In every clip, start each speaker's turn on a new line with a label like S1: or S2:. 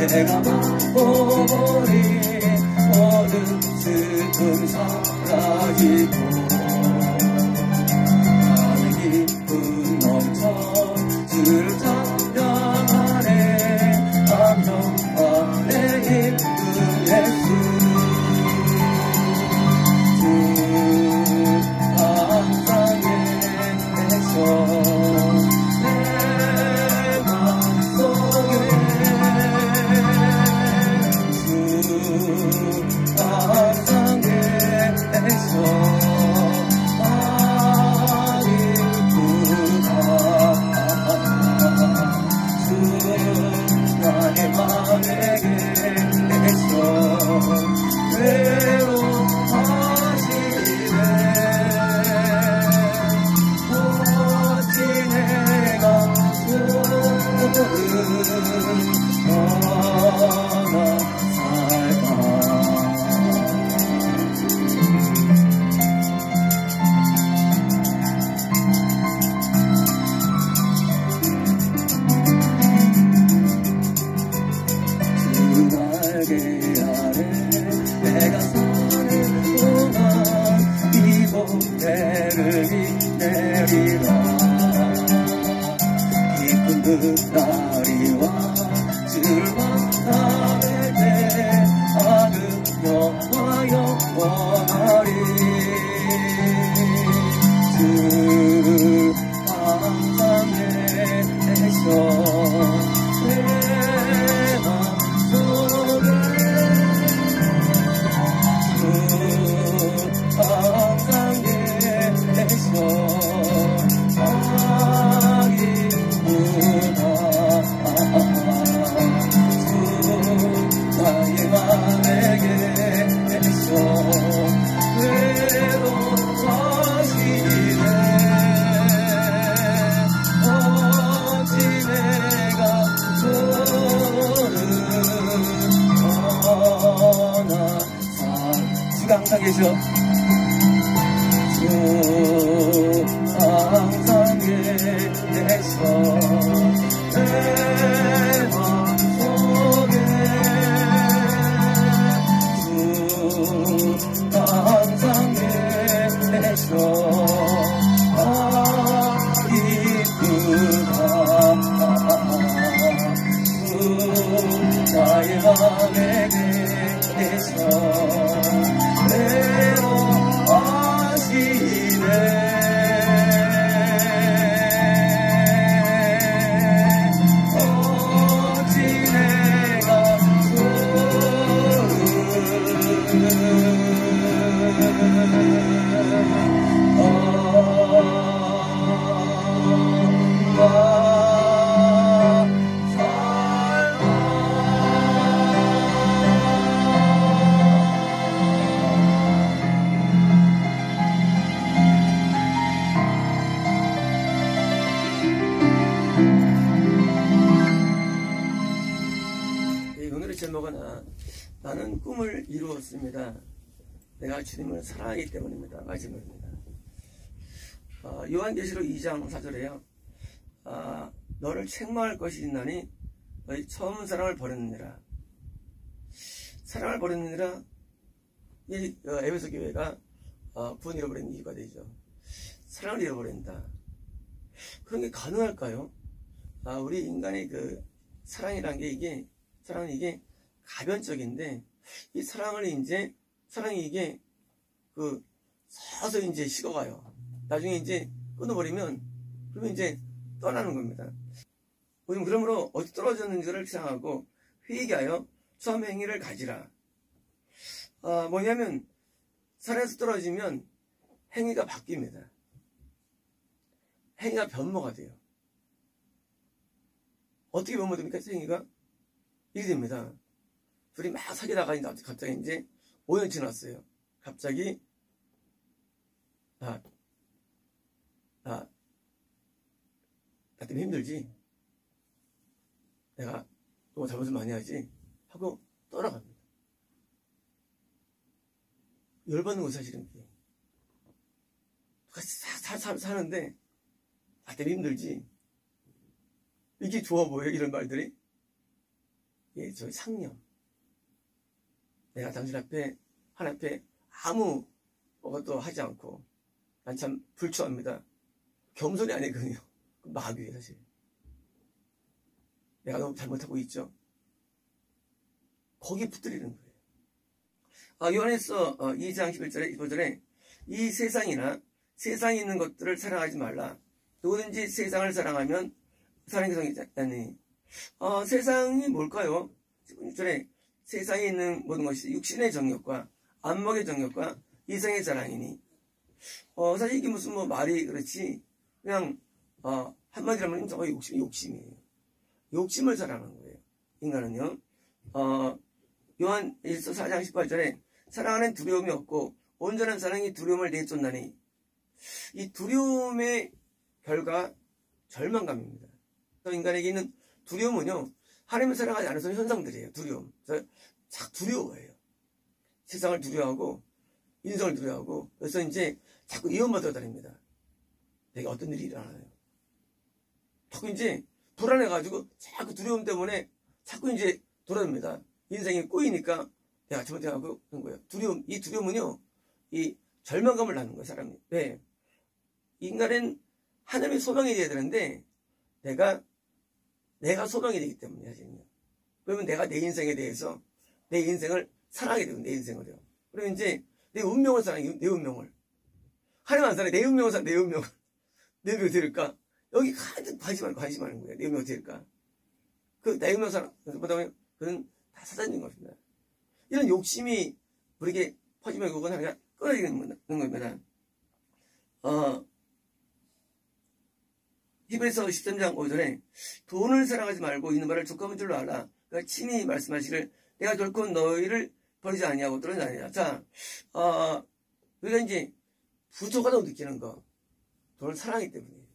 S1: 내가 바꿔버린 모든 슬픔 사라지고 나는 기쁨 넘쳐 주를 찬양하네. 감동과 내 힘든 예수 주 감사해서 나의 맘에게 내서 외로워하시네. 어찌 내가 너나 살까. 날개 아래 내가 사는 동안 이곳에를 내리라. 깊은 그다리와 주를 만나뵐 때 아는 영화 영원하리. 주 감사해서 나의 맘에게 내서 외로워하시네. 어찌 내가 너를 주가 항상 계셔. 주 항상 계셔. 내 맘속에 주 항상 계셔. 이쁘다 주 나의 맘에게 계셔. 외로워하시네. 오늘의 제목은 나는 꿈을 이루었습니다. 내가 주님을 사랑하기 때문입니다. 마지막입니다. 요한계시록 2장 4절에요. 너를 책망할 것이 있나니 너희 처음 사랑을 버렸느니라. 사랑을 버렸느니라. 이 에베소 교회가 구원 잃어버린 이유가 되죠. 사랑을 잃어버린다. 그런 게 가능할까요? 우리 인간의 그 사랑이란 게 사랑은 이게 가변적인데, 이 사랑이 이게 서서히 이제 식어가요. 나중에 이제 끊어버리면, 그러면 이제 떠나는 겁니다. 우리는 그러므로 어디 떨어졌는지를 생각하고 회개하여 처음 행위를 가지라. 뭐냐면, 사랑에서 떨어지면 행위가 바뀝니다. 행위가 변모가 돼요. 어떻게 변모됩니까? 행위가? 이게 됩니다. 둘이 막 사귀다가 갑자기 이제 5년 지났어요. 갑자기 나 때문에 힘들지? 내가 또 잘못을 많이 하지? 하고 떠나갑니다. 열받는 거 사실은. 같이 사는데 나 때문에 힘들지? 이게 좋아 보여요? 이런 말들이? 예, 저희 상념. 내가 당신 앞에, 하나님 앞에 아무것도 하지 않고, 난 참 불추합니다. 겸손이 아니거든요. 마귀예요, 사실. 내가 너무 잘못하고 있죠. 거기에 붙들리는 거예요. 요한에서 2장 11절에 15절에 이 세상이나 세상에 있는 것들을 사랑하지 말라. 누구든지 세상을 사랑하면 사랑의 성이 있다니. 세상이 뭘까요? 16절에 세상에 있는 모든 것이 육신의 정욕과 안목의 정욕과 이성의 자랑이니. 사실 이게 무슨 말이 그렇지. 그냥 한마디로 하면 저거 욕심이에요. 욕심을 사랑하는 거예요. 인간은요. 요한일서 4장 18절에 사랑하는 두려움이 없고 온전한 사랑이 두려움을 내쫓나니. 이 두려움의 결과 절망감입니다. 인간에게 있는 두려움은요, 하나님을 사랑하지 않아서 현상들이에요. 두려움. 그래서 자꾸 두려워해요. 세상을 두려워하고 인성을 두려워하고, 그래서 이제 자꾸 예언받아 다닙니다. 내가 어떤 일이 일어나요. 자꾸 이제 불안해가지고 자꾸 두려움 때문에 자꾸 이제 돌아듭니다. 인생이 꼬이니까 내가 잘못해가고 그런 거예요. 이 두려움은요, 이 절망감을 낳는 거예요, 사람이. 왜? 인간은 하나님의 소망이 돼야 되는데, 내가 소망이 되기 때문에, 사실은요. 그러면 내가 내 인생에 대해서, 내 인생을 사랑하게 되고, 내 인생을요. 그러면 이제, 내 운명을 사랑해요, 내 운명을. 하나님 안 사랑해, 내 운명을 사랑해, 내 운명을. 내 운명이 어떻게 될까? 여기 가득 관심하는 거예요. 내 운명이 어떻게 될까? 내 운명 사랑보다 보면, 그건 다 사단인 것입니다. 이런 욕심이 우리에게 퍼지면 그건 하나가 끊어지는 겁니다. 히브리서 13장 5절에 돈을 사랑하지 말고 있는 바를 족함인 줄로 알아. 그러니까 친히 말씀하시기를 내가 결코 너희를 버리지 아니하고 떨어지지 아니하냐. 자, 우리가 이제 부족하다고 느끼는 거, 돈을 사랑하기 때문이에요.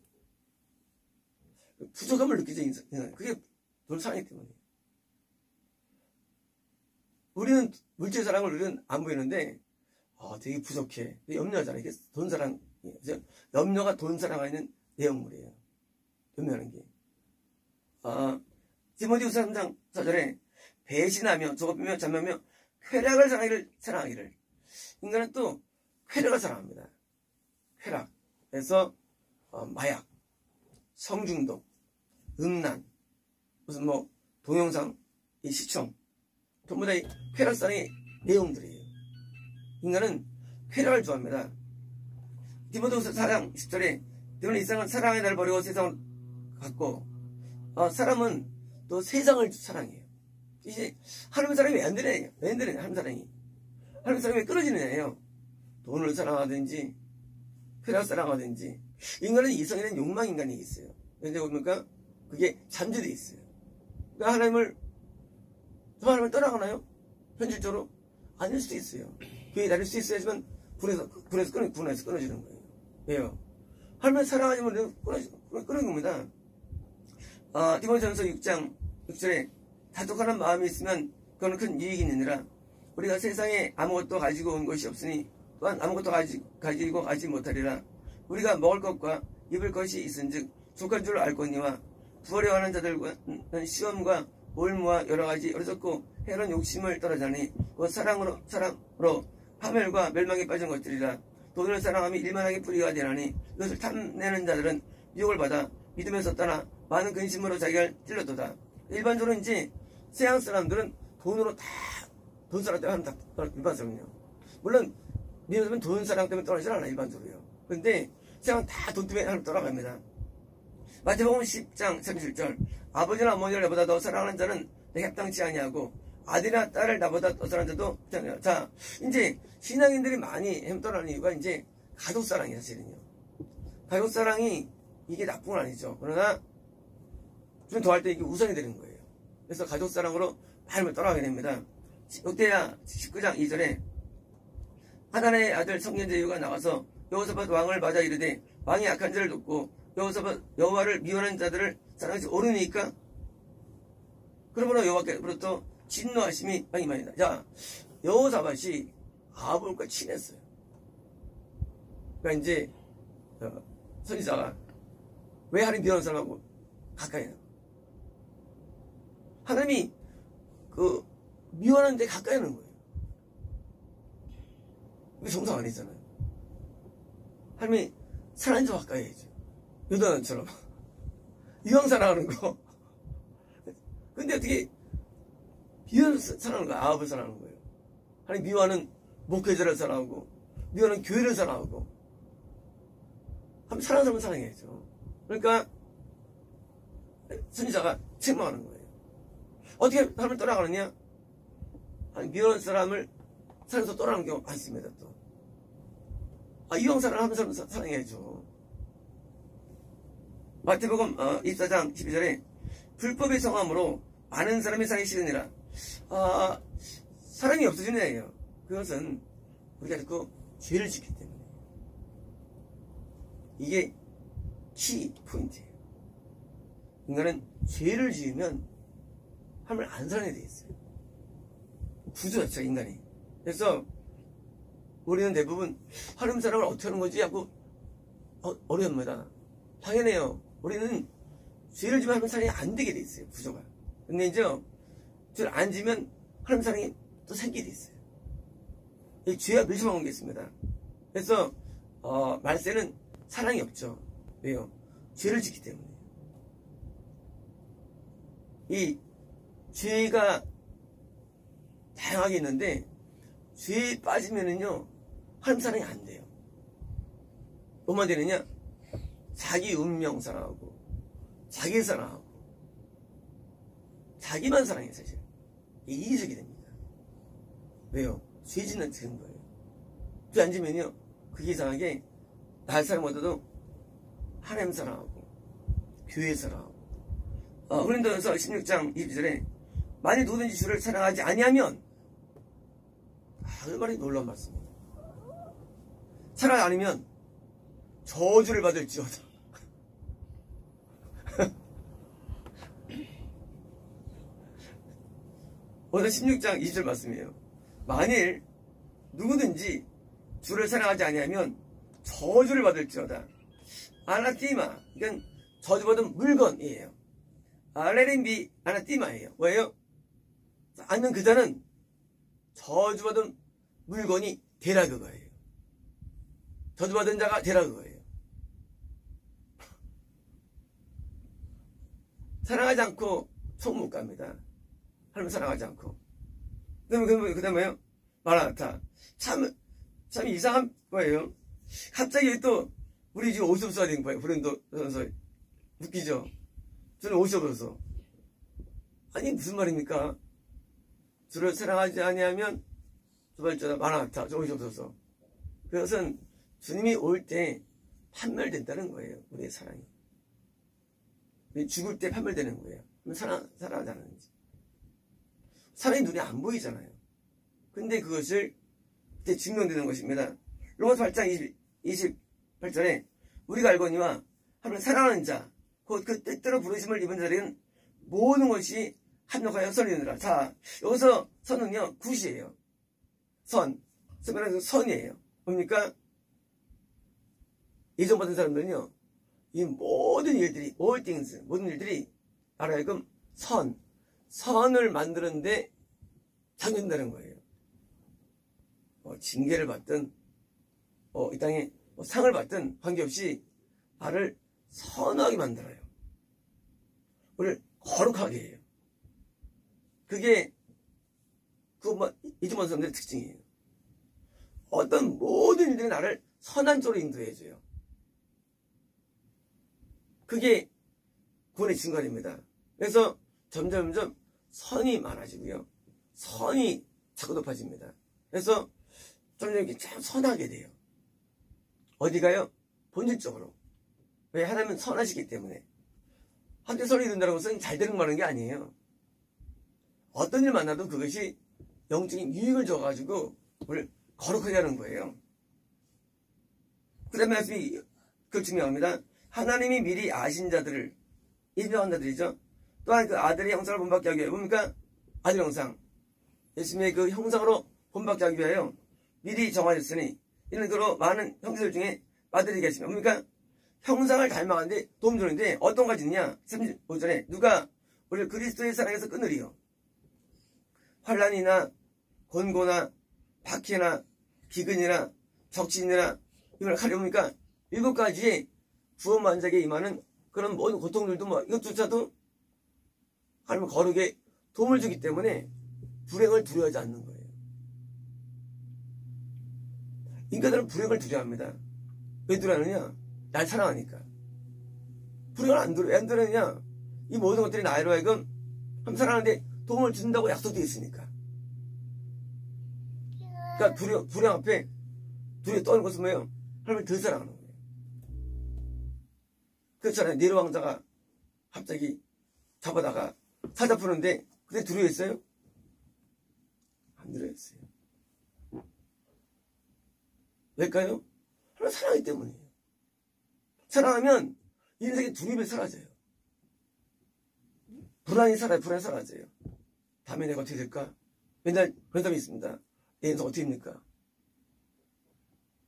S1: 부족함을 느끼죠, 인생. 그게 돈을 사랑하기 때문이에요. 우리는 물질 사랑을 우리는 안 보이는데, 되게 부족해. 염려하잖아요. 이게 돈 사랑. 염려가 돈 사랑하는 내용물이에요. 염려하는 게. 디모데후서 3장 4절에 배신하며 조급하며 잠하며 쾌락을 사랑하기를. 인간은 또 쾌락을 사랑합니다. 쾌락. 그래서 마약, 성중독, 음란, 무슨 동영상, 이 시청, 전부 다 이 쾌락사랑의 내용들이에요. 인간은 쾌락을 좋아합니다. 디모데후서 4장 10절에 너는 이 세상은 사랑의 날 버리고 세상을 갖고, 사람은 또 세상을 사랑해요. 이제 하나님 사랑이 왜 안 되냐? 왜 안 되냐? 하나님 사랑이. 하나님 사랑이 왜 끊어지느냐요? 돈을 사랑하든지 쾌락 사랑하든지. 인간은 이성에 대한 욕망 인간이 있어요. 그런데 보니까 그게 잠재되어 있어요. 그러니까 하나님을 떠나가나요? 현실적으로 아닐 수도 있어요. 교회에 다닐 수 있어야지만 군에서 끊어지는 거예요. 왜요? 하나님을 사랑하지 못하면 끊어진 겁니다. 디모데전서 6장 6절에 다독하는 마음이 있으면 그거는 큰 유익이 있느니라. 우리가 세상에 아무것도 가지고 온 것이 없으니 또한 아무것도 가지고 가지 못하리라. 우리가 먹을 것과 입을 것이 있은즉 족할 줄 알거니와 부활에 관한 자들과는 시험과 올무와 여러 가지 어리석고 해로운 욕심을 떨어자니 그 사랑으로 파멸과 멸망에 빠진 것들이라. 돈을 사랑함이 일만하게 뿌리가 되나니 이것을 탐내는 자들은 유혹을 받아 믿음에서 떠나 많은 근심으로 자기가 찔렸도다. 일반적으로 이제 서양 사람들은 돈으로 다 돈 사랑 때문에 다 일반적으로요. 물론 미국은 돈 사랑 때문에 떠나지 않아 일반적으로요. 그런데 서양은 다 돈 때문에 하나님 떠나갑니다. 마태복음 10장 37절 아버지나 어머니를 나보다 더 사랑하는 자는 내게 합당치 아니하고 아들이나 딸을 나보다 더 사랑하는 자도 합당치 아니하고. 자, 이제 신앙인들이 많이 떠나는 이유가 이제 가족 사랑이에요. 사실은요. 가족 사랑이 이게 나쁜 건 아니죠. 그러나 좀 더 할 때 이게 우선이 되는 거예요. 그래서 가족 사랑으로 많이 떠나게 됩니다. 역대하 19장 2절에 하단의 아들 성견 제후가 나와서 여호사밧 왕을 맞아 이르되 왕이 악한 자를 돕고 여호와를 미워하는 자들을 사랑하지 오르니까 그러므로 여호와께로부터 진노하심이 많이 임하니라. 자, 여호사밧이 아합과 친했어요. 그러니까 이제 선지자가 왜 하나님 미워하는 사람하고 가까이 해요? 하나님이 미워하는데 가까이 하는 거예요. 이게 정상 아니잖아요. 하나님이 사랑하는 자 가까이 해야죠. 요단처럼 이왕 사랑하는 거. 근데 어떻게 비유를 사랑하는 거야? 아합을 사랑하는 거예요. 하나님 미워하는 목회자를 사랑하고 미워하는 교회를 사랑하고 하나님 사랑하는 사람은 사랑해야죠. 그러니까 선지자가 책망하는 거예요. 어떻게 하나님을 떠나가느냐? 하나님 미워하는 사람을 사랑해서 떠나는 경우 많습니다. 또 이왕 사랑하는 사람은 사랑해야죠. 마태복음 24장 12절에 불법의 성함으로 많은 사람이 사랑이 싫으니라. 사랑이 없어지는 애예요. 그것은 우리가 자꾸 죄를 짓기 때문에. 이게 키 포인트예요. 인간은 죄를 지으면 하나님을 안 사랑하게 돼 있어요. 구조 자체가 인간이. 그래서 우리는 대부분 하나님 사랑을 어떻게 하는 거지 하고 어려웁니다. 당연해요. 우리는 죄를 지면 하나님 사랑이 안 되게 돼 있어요. 구조가. 근데 이제 죄를 안 지면 하나님 사랑이 또 생기게 돼 있어요. 이 죄와 밀접한 관계 있습니다. 그래서 말세는 사랑이 없죠. 왜요? 죄를 짓기 때문에. 이 죄가 다양하게 있는데 죄에 빠지면은요 하나님 사랑이 안 돼요. 뭐만 되느냐? 자기 운명 사랑하고 자기 사랑하고 자기만 사랑해. 사실 이기적이 됩니다. 왜요? 죄 짓는 거예요. 죄 안 지면요 그게 이상하게 날 사랑보다도 하나님 사랑하고 교회 사랑하고. 고린도전서 16장 22절에 만일 누구든지 주를 사랑하지 아니하면 얼마나 놀라운 말씀입니다. 사랑하지 않으면 저주를 받을지어다. 오늘 16장 20절 말씀이에요. 만일 누구든지 주를 사랑하지 아니하면 저주를 받을지어다. 아나티마, 이건 저주받은 물건이에요. 레린비 아나티마예요. 왜요? 않는 그자는 저주받은 물건이 되라 그거예요. 저주받은 자가 되라 그거예요. 사랑하지 않고 속 못 갑니다. 하나님 사랑하지 않고. 그 다음에요? 마라나타. 참 이상한 거예요. 갑자기 또 우리 지금 옷이 없어야 되는 거예요. 브랜드 웃기죠? 저는 옷이 없어서. 아니 무슨 말입니까? 주를 사랑하지 아니하면 두발자다 마라나타. 저 옷이 없어서. 그것은 주님이 올 때 판멸된다는 거예요. 우리의 사랑이. 죽을 때 판멸되는 거예요. 사랑하지 않는지. 사랑이 눈에 안 보이잖아요. 근데 그것을 그때 증명되는 것입니다. 로마서 8장 28절에 우리가 알거니와 하나님을 사랑하는 자 곧 그 뜻대로 부르심을 입은 자들은 모든 것이 합력하여 선이느니라. 자, 여기서 선은요 굿이에요. 선은 선이에요. 뭡니까? 예전 받은 사람들은요, 이 모든 일들이, 모든 일들이 나로 하여금 선을 만드는데 작용된다는 거예요. 징계를 받든, 이 땅에 상을 받든 관계없이 나를 선하게 만들어요. 우리를 거룩하게 해요. 그게 이주만 사람들의 특징이에요. 어떤 모든 일들이 나를 선한 쪽으로 인도해줘요. 그게 구원의 증거입니다. 그래서 점점 선이 많아지고요. 선이 자꾸 높아집니다. 그래서 점점 이렇게 참 선하게 돼요. 어디가요? 본질적으로. 왜? 하나님은 선하시기 때문에. 함께 선을 이룬다는 것은 잘 되는 거라는 게 아니에요. 어떤 일 만나도 그것이 영적인 유익을 줘가지고 우리를 거룩하게 하는 거예요. 그 다음에 말씀이 그 중요합니다. 하나님이 미리 아신 자들을, 인정한 자들이죠. 또한 그 아들의 형상을 본받게 하기 위하여, 뭡니까? 아들 형상. 예수님의 그 형상으로 본받게 하기 위하여 미리 정하셨으니, 이는 그로 많은 형제들 중에 아들이 계시며, 뭡니까? 형상을 닮아가는데 도움 주는데 어떤 가지냐? 35절에 누가 우리를 그리스도의 사랑에서 끊으리요. 환난이나 곤고나 박해나 기근이나 적신이나 이걸 가려보니까 7가지의 구원받은 자에게 임하는 그런 모든 고통들도 이것조차도 하나님 거룩에 도움을 주기 때문에 불행을 두려워하지 않는 거예요. 인간들은 불행을 두려워합니다. 왜 두려워하느냐? 날 사랑하니까. 불행을 안 두려워하느냐? 이 모든 것들이 나로 하여금 한 사랑하는데 도움을 준다고 약속되어 있으니까. 그러니까 불행 앞에 두려워 떠는 것은 뭐예요? 하나님을 더 사랑하는 거예요. 그렇잖아요. 네로 왕자가 갑자기 잡아다가 사자 푸는데 그때 두려워했어요? 안 두려워했어요. 왜일까요? 하나님 사랑하기 때문이에요. 사랑하면 인생의 두려움이 사라져요. 불안이 사라져요. 다음에 내가 어떻게 될까? 맨날 그런 사람이 있습니다. 내 인생 어떻게 됩니까?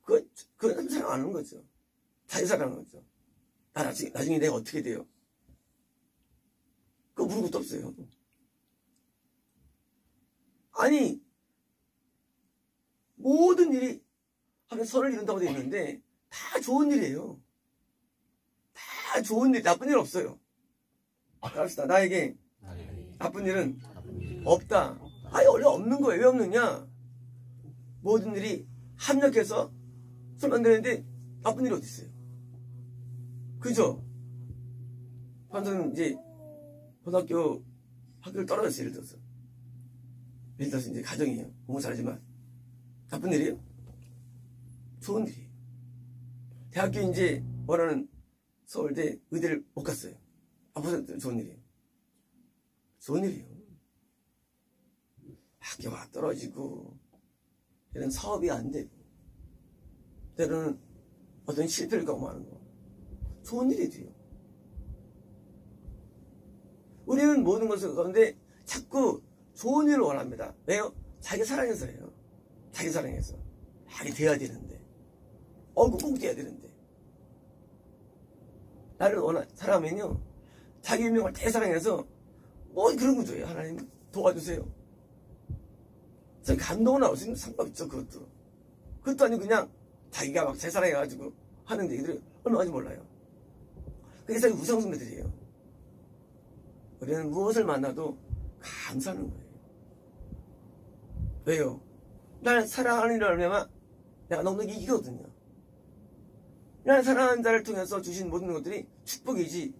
S1: 그건 사랑 안 하는 거죠. 자기 사랑하는 거죠. 나중에 내가 어떻게 돼요? 그거 물을 것도 없어요. 아니, 모든 일이 하면 선을 이룬다고 되어 있는데 다 좋은 일이에요. 다 좋은 일, 나쁜 일 없어요. 갑시다. 나에게 나쁜 일은 없다. 아니, 원래 없는 거예요. 왜 없느냐? 모든 일이 합력해서 술 만드는데 나쁜 일이 어디 있어요? 그죠? 저는 이제 고등학교 학교를 떨어졌어요. 예를 들어서 이제 가정이에요. 공부 잘하지만 나쁜 일이에요? 좋은 일이에요. 대학교 이제 원하는 서울대 의대를 못 갔어요. 무슨 좋은 일이에요? 좋은 일이에요. 학교가 떨어지고 때로는 사업이 안 되고 때로는 어떤 실패를 경험하는 거 좋은 일이에요. 우리는 모든 것을 가운데 자꾸 좋은 일을 원합니다. 왜요? 자기 사랑해서예요. 자기 사랑해서. 자기 돼야 되는데. 꼭 돼야 되는데. 나를 사랑하면요. 자기 유명을 대사랑해서 그런 거죠. 하나님 도와주세요. 저 감동은 나올 수 있는 상관없죠. 그것도 아니고 그냥 자기가 막 재사랑해가지고 하는 얘기들이 얼마나 몰라요. 그게 자기 우상숭배들이에요. 우리는 무엇을 만나도 감사하는 거예요. 왜요? 날 사랑하는 이를 알면 내가 너무 이기거든요. 날 사랑하는 자를 통해서 주신 모든 것들이 축복이지.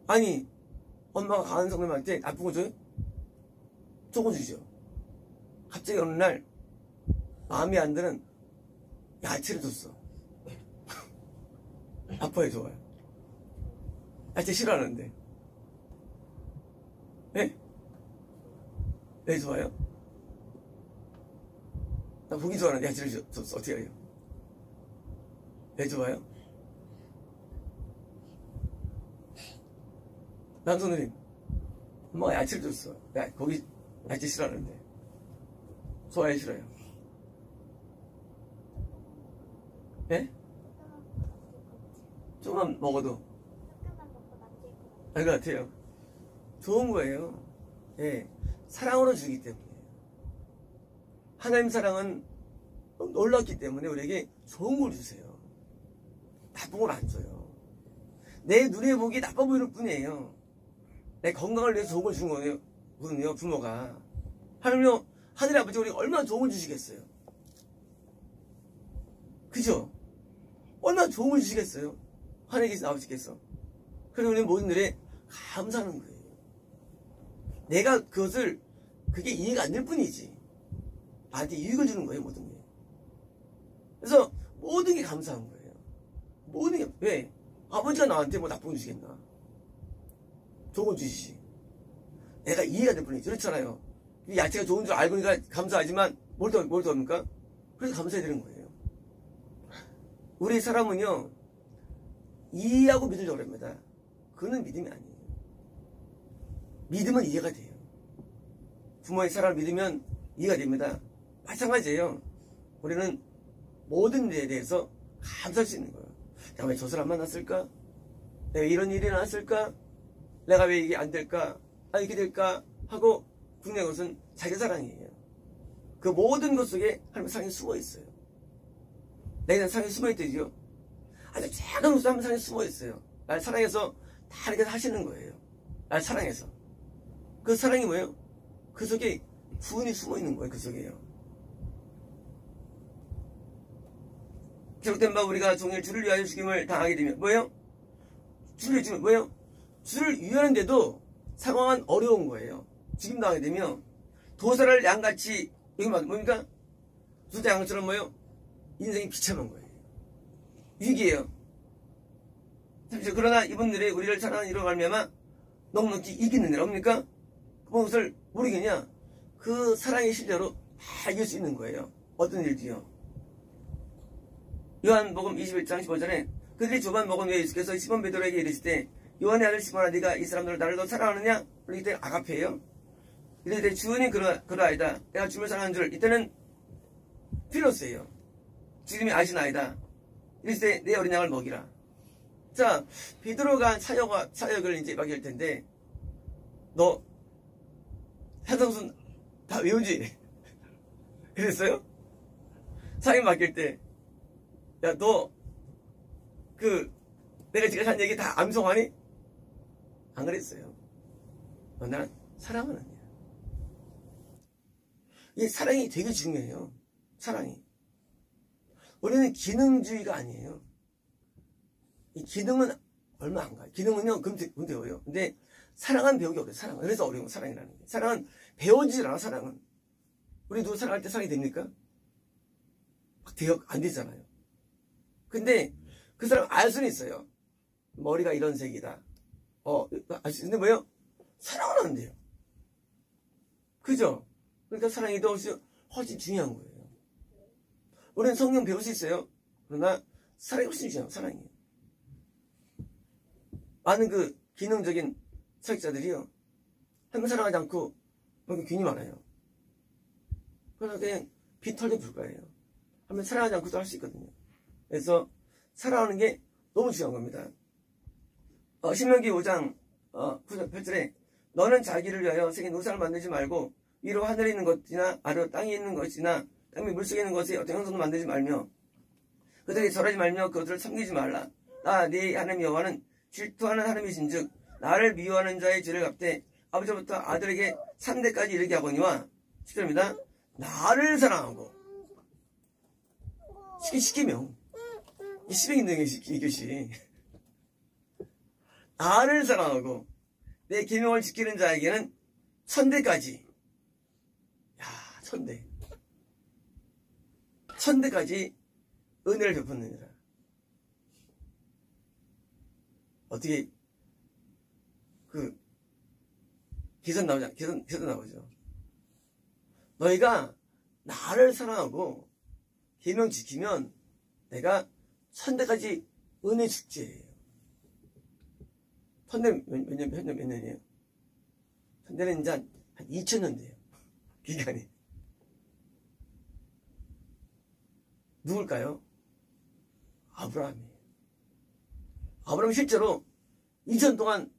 S1: 아니, 엄마가 강한 성님한테 나쁜 거 줘요? 조금 주죠. 갑자기 어느 날 마음에 안 드는 야채를 줬어. 아파요, 좋아요? 야채 싫어하는데. 네? 왜 좋아요? 나 고기 좋아하는데 야채를 줬어. 어떻게 해요? 왜 좋아요? 남성들이 엄마가 야채를 줬어. 거기 야채 싫어하는데. 좋아해, 싫어요? 예? 조금만 먹어도 알 것 같아요. 좋은 거예요. 예. 사랑으로 주기 때문에. 하나님 사랑은 놀랍기 때문에 우리에게 좋은 걸 주세요. 나쁜 걸 안 줘요. 내 눈에 보기 나빠 보이는 뿐이에요. 내 건강을 위해서 좋은 걸 준 거거든요, 부모가. 하나님요, 하늘의 아버지 우리가 얼마나 좋은 걸 주시겠어요? 그죠? 얼마나 좋은 걸 주시겠어요? 하나님께서 아버지께서. 그래서 우리는 모든 일에 감사하는 거예요. 내가 그게 이해가 안 될 뿐이지. 나한테 유익을 주는 거예요, 모든 게. 그래서 모든 게 감사한 거예요. 모든 게, 왜? 아버지가 나한테 뭐 나쁜 거 주시겠나? 좋은 거 주시지. 내가 이해가 될 뿐이지. 그렇잖아요. 야채가 좋은 줄 알고니까 감사하지만, 뭘 더 합니까? 그래서 감사해야 되는 거예요. 우리 사람은요, 이해하고 믿으려고 합니다. 그거는 믿음이 아니에요. 믿으면 이해가 돼요. 부모의 사랑을 믿으면 이해가 됩니다. 마찬가지예요. 우리는 모든 일에 대해서 감사할 수 있는 거예요. 내가 왜 저 사람 만났을까? 내가 이런 일이 나왔을까? 내가 왜 이게 안 될까? 이렇게 될까? 하고 분명한 것은 자기 사랑이에요. 그 모든 것 속에 하나님의 사랑이 숨어 있어요. 내가 사랑이 숨어 있대지요. 아주 작은 것도 하나님의 사랑이 숨어 있어요. 날 사랑해서 다 이렇게 하시는 거예요. 날 사랑해서. 그 사랑이 뭐예요? 그 속에 구원이 숨어 있는 거예요. 그 속에요. 기록된 바 우리가 종일 주를 위하여 죽임을 당하게 되면 뭐예요? 주를 위하여 뭐예요? 주를 위하는데도 상황은 어려운 거예요. 죽임 당하게 되면 도사를 양같이 여기 뭡니까? 도사 양처럼 뭐예요? 인생이 비참한 거예요. 위기예요. 그러나 이분들이 우리를 사랑하는 이로 말미암아 넉넉히 이기는 일 없습니까? 그것을 모르겠냐? 그 사랑의 실제로 다 이길 수 있는 거예요. 어떤 일지요? 요한복음 21장 15절에 그들이 조반 먹은 후에 예수께서 시몬 베드로에게 이르시되 요한의 아들 시몬아 네가 이 사람들을 나를 더 사랑하느냐? 이때 아가페예요. 이때 주님 그러하이다. 내가 주님을 사랑하는 줄 이때는 필요스예요. 주님이 아시나이다. 이르시되 내 어린 양을 먹이라. 자, 베드로가 사역을 이제 맡길 텐데 너 산성순 다 외우지? 그랬어요? 사역 맡길 때 야, 내가 지금 한 얘기 다 암송하니? 안 그랬어요. 난 사랑하는 거야. 이 사랑이 되게 중요해요. 사랑이. 우리는 기능주의가 아니에요. 이 기능은 얼마 안 가요. 기능은요, 금태워요. 근데 사랑은 배우기 어려워요. 사랑은. 그래서 어려운 거, 사랑이라는 게. 사랑은 배워지질 않아, 사랑은. 우리 누구 사랑할 때 사랑이 됩니까? 안 되잖아요. 근데 그 사람 알 수는 있어요. 머리가 이런 색이다. 근데 뭐예요? 사랑은 안 돼요. 그죠? 그러니까 사랑이 더 훨씬 중요한 거예요. 우리는 성경 배울 수 있어요. 그러나 사랑이 훨씬 중요해요. 사랑이에요. 많은 그 기능적인 사역자들이요. 한번 사랑하지 않고 괜히 많아요. 그래서 그냥 비 털려 불과해요. 한번 사랑하지 않고도 할 수 있거든요. 그래서 사랑하는 게 너무 중요한 겁니다. 신명기 5장 8절에 너는 자기를 위하여 생긴 우상을 만들지 말고 위로 하늘에 있는 것이나 아래로 땅에 있는 것이나 땅 위 물속에 있는 것에 어떤 형상도 만들지 말며 그들에게 절하지 말며 그들을 섬기지 말라. 나 네 하나님 여호와는 질투하는 하나님이신즉 나를 미워하는 자의 죄를 갚되 아버지부터 아들에게 3대까지 이르게 하거니와 10절입니다. 나를 사랑하고 시키명 이 시백인데 이 교시 나를 사랑하고 내 계명을 지키는 자에게는 1000대까지 야 1000대까지 은혜를 베푸느니라. 어떻게 계산 나오죠. 너희가 나를 사랑하고 계명 지키면 내가 1000대까지 은혜 축제예요. 1000대 몇 년이에요? 1000대는 이제 한 2000년 돼요. 기간이. 누굴까요? 아브라함이에요. 아브라함이 실제로 2000 동안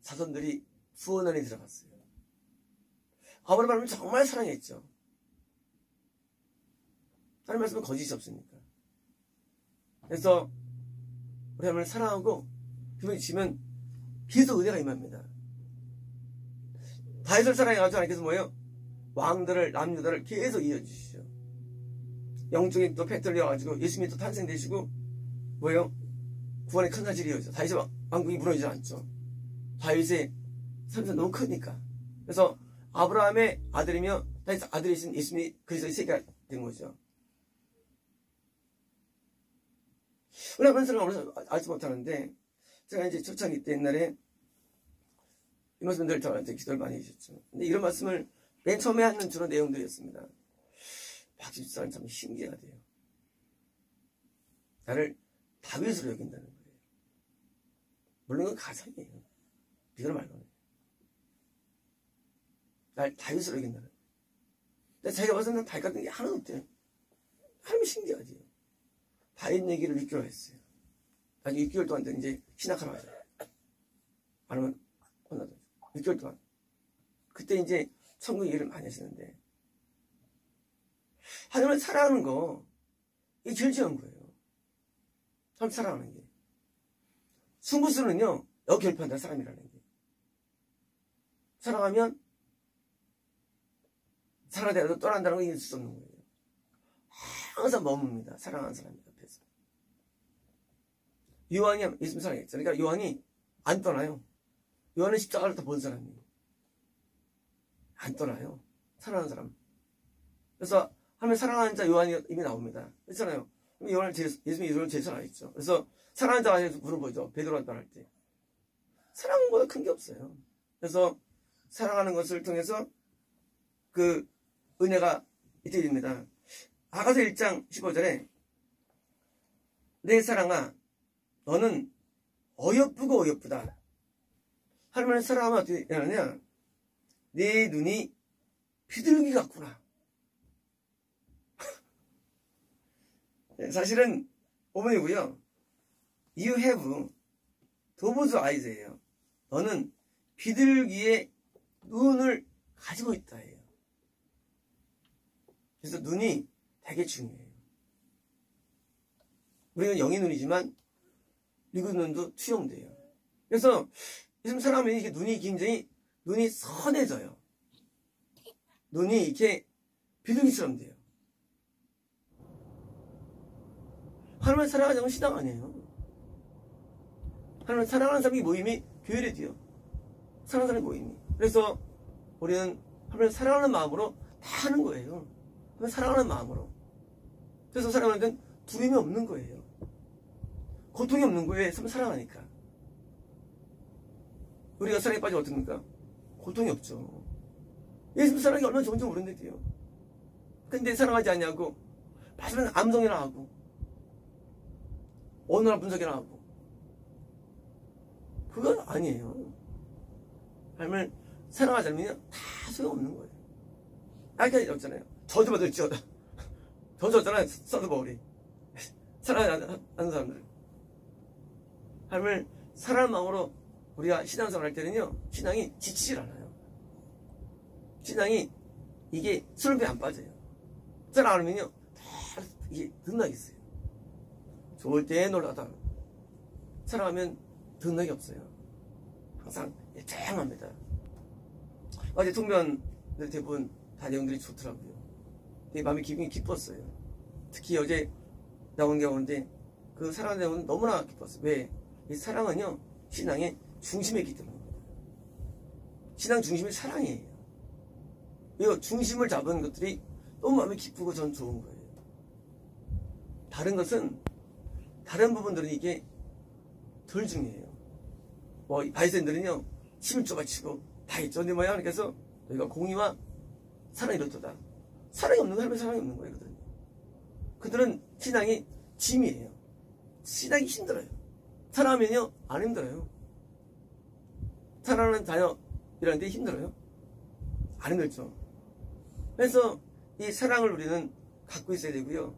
S1: 자손들이 구원 안에 들어갔어요. 아브라함을 정말 사랑했죠. 하나님 말씀은 거짓이 없으니까. 그래서 우리 하나님을 사랑하고 그분이 지면 계속 은혜가 임합니다. 다윗을 사랑해가지고 하나님께서 뭐예요? 왕들을, 남유다를 계속 이어주시죠. 영적인 또 팩트를 이어가지고 예수님이 또 탄생되시고 뭐예요? 구원의 큰 사실이 이어져. 다윗의 왕국이 무너지지 않죠. 다윗의 삶이 너무 크니까. 그래서 아브라함의 아들이며 다윗 아들이신 예수님이 그리스도의 세계가 된 거죠. 우리 한번 사람은 알지 못하는데, 제가 이제 초창기 때 옛날에 이 말씀들 저한테 기도를 많이 해주셨죠. 근데 이런 말씀을 맨 처음에 하는 주로 내용들이었습니다. 박집사는 참 신기하대요. 나를 다윗으로 여긴다는 거예요. 물론 그건 가상이에요. 이거는 말고는. 날 다윗으로 여긴다는 거예요. 근데 자기가 봐서 난 다윗 같은 게 하나도 없대요. 하나님이 신기하지. 다윗 얘기를 6개월 했어요. 나중에 6개월 동안 이제 신학하러 가죠. 안 하면 혼나죠. 6개월 동안. 그때 이제 천국 얘기를 많이 하시는데, 하나님을 사랑하는 거, 이게 제일 중요한 거예요. 하나님 사랑하는 게. 승부수는요, 여기 결판다, 사람이라는 게. 사랑하면, 사랑하더라도 떠난다는 거 이길 수 없는 거예요. 항상 머뭅니다. 사랑하는 사람이 옆에서. 요한이 예수님 사랑했죠. 그러니까 요한이 안 떠나요. 요한은 십자가를 다 본 사람이에요. 안 떠나요. 사랑하는 사람. 그래서 하면 사랑하는 자 요한이 이미 나옵니다. 그렇잖아요. 요한을 예수님이 요한을 제일 사랑했죠. 그래서 사랑하는 자가 해서 물어보죠. 베드로한테 말할 때. 사랑은 것보다 큰 게 없어요. 그래서 사랑하는 것을 통해서 그 은혜가 있게 됩니다. 아가서 1장 15절에 내 사랑아 너는 어여쁘고 어여쁘다. 하나님을 사랑하면 어떻게 되느냐? 내 눈이 비둘기 같구나. 사실은 오번이고요. You have dove's eyes예요. 너는 비둘기의 눈을 가지고 있다 해요. 그래서 눈이 되게 중요해요. 우리는 영의 눈이지만 미국 눈도 투영돼요. 그래서 요즘 사람은 이렇게 눈이 굉장히 눈이 선해져요. 눈이 이렇게 비둘기처럼 돼요. 하나님을 사랑하는 건 신앙 아니에요. 하나님을 사랑하는 사람이 모임이 교회래 돼요. 사랑하는 사람의 모임이. 그래서 우리는 하나님을 사랑하는 마음으로 다 하는 거예요. 하나님을 사랑하는 마음으로. 그래서 사랑하는 데는 두려움이 없는 거예요. 고통이 없는 거예요. 사랑하니까. 우리가 사랑에 빠지면 어떻습니까? 고통이 없죠. 예수님 사랑이 얼마나 좋은지 모르는데요. 근데 사랑하지 않냐고 맞으면 암송이나 하고 언어나 분석이나 하고 그건 아니에요. 하나님을 사랑하지 않으면 다 소용없는 거예요. 아까 없잖아요. 저주받을지어다. 저주잖아요. 서드버리. 사랑하지 않는 사람들. 하나님을 사랑하는 마음으로 우리가 신앙생활 할 때는요, 신앙이 지치질 않아요. 신앙이 이게 수련비에 안 빠져요. 사랑 안 하면요, 다 이게 든나게 있어요. 좋을 때 놀라다. 사랑하면 든나게 없어요. 항상 조용합니다. 어제 통변들 대부분 다 내용들이 좋더라고요. 되게 마음이 기분이 기뻤어요. 특히 어제 나온 가운데 그 사랑하는 내용은 너무나 기뻤어요. 왜? 이 사랑은요, 신앙의 중심에 있기 때문입니다. 신앙 중심이 사랑이에요. 이 중심을 잡은 것들이 너무 마음이 기쁘고 전 좋은 거예요. 다른 것은, 다른 부분들은 이게 덜 중요해요. 뭐, 바이센들은요, 힘을 좁아치고 다 있죠. 근데 뭐야? 그래서 너희가 공의와 사랑이 이렇도다. 사랑이 없는 사람은 사랑이 없는 거예요. 그들은 신앙이 짐이에요. 신앙이 힘들어요. 사랑하면요, 안 힘들어요. 사랑하는 자녀 이라는데 힘들어요? 안 힘들죠. 그래서 이 사랑을 우리는 갖고 있어야 되고요.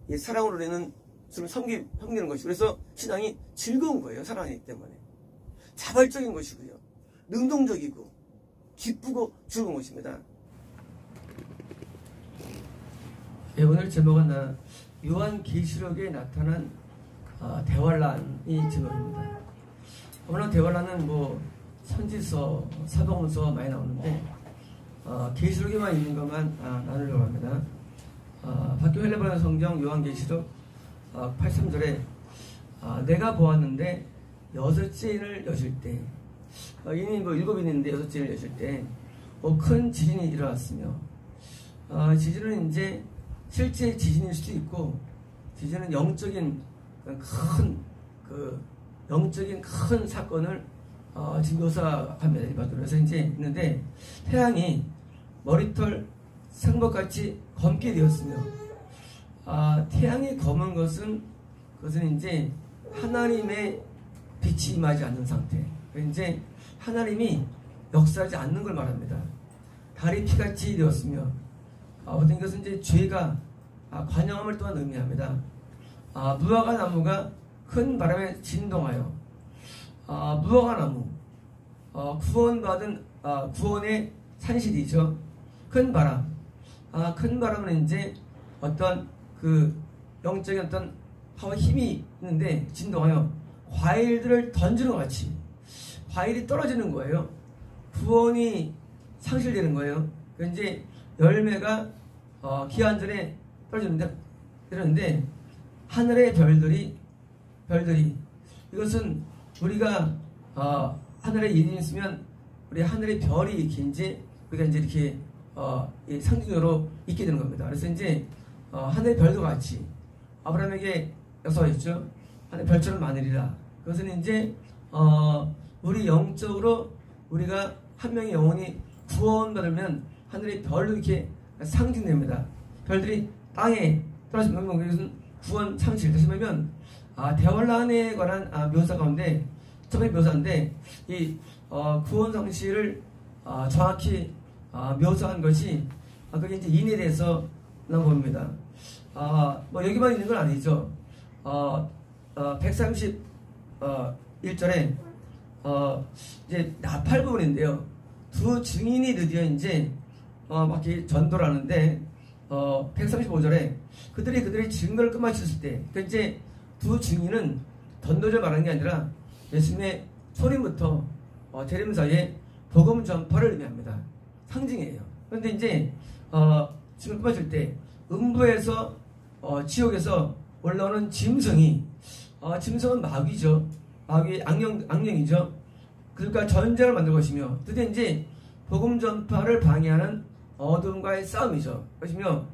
S1: 이 사랑을 우리는 주를 섬기는 것이고, 그래서 신앙이 즐거운 거예요. 사랑하기 때문에. 자발적인 것이고요. 능동적이고 기쁘고 즐거운 것입니다. 네, 오늘 제목은 요한계시록에 나타난 대환란이 제목입니다. 오늘 대환란은 뭐 선지서, 사도문서 많이 나오는데 계시록에만 있는 것만 나누려고 합니다. 박교 헬레번역 성경 요한계시록 83절에 내가 보았는데 여섯째 인을 여실 때, 인이 뭐 7인인데 여섯째 인을 여실 때 큰 지진이 일어났으며, 지진은 이제 실제 지진일 수도 있고, 지진은 영적인 큰 사건을 지금 묘사합니다. 그래서 이제 있는데, 태양이 머리털 생목같이 검게 되었으며, 태양이 검은 것은 이제 하나님의 빛이 임하지 않는 상태. 이제 하나님이 역사하지 않는 걸 말합니다. 달이 피같이 되었으며, 어떤 것은 이제 죄가 관영함을 또한 의미합니다. 무화과 나무가 큰 바람에 진동하여, 무화과 나무, 구원받은 구원의 산실이죠. 큰 바람. 큰 바람은 이제 어떤 그 영적인 어떤 파워 힘이 있는데 진동하여 과일들을 던지는 것 같이 과일이 떨어지는 거예요. 구원이 상실되는 거예요. 이제 열매가 기한 전에 떨어지는데 하늘의 별들이 이것은 우리가 하늘에 이름이 있으면 우리 하늘의 별이 이제 우리가 이제 이렇게 상징적으로 있게 되는 겁니다. 그래서 이제 하늘의 별도 같이 아브라함에게 약속하셨죠. 하늘의 별처럼 많으리라. 그것은 이제 우리 영적으로 우리가 한 명의 영혼이 구원받으면 하늘의 별도 이렇게 상징됩니다. 별들이 땅에 떨어지는 것은 구원 상실. 다시 말하면 대환란에 관한 묘사 가운데 첫 번째 묘사인데, 이 구원 상실을 정확히 묘사한 것이 그게 이제 인에 대해서 나온 겁니다. 뭐 여기만 있는 건 아니죠. 131절에 이제 나팔 부분인데요. 두 증인이 드디어 이제 막 전도를 하는데 135절에 그들이 증거를 끝마쳤을 때, 그러니까 이제 두 증인은 전도를 말하는 게 아니라 예수님의 초림부터 재림 사이에 복음 전파를 의미합니다. 상징이에요. 그런데 이제 증거를 끝마칠 때 음부에서 지옥에서 올라오는 짐승이, 짐승은 마귀죠. 마귀의 악령이죠. 그러니까 전쟁을 만들 것이며, 드디어 이제 복음 전파를 방해하는 어둠과의 싸움이죠. 것이며,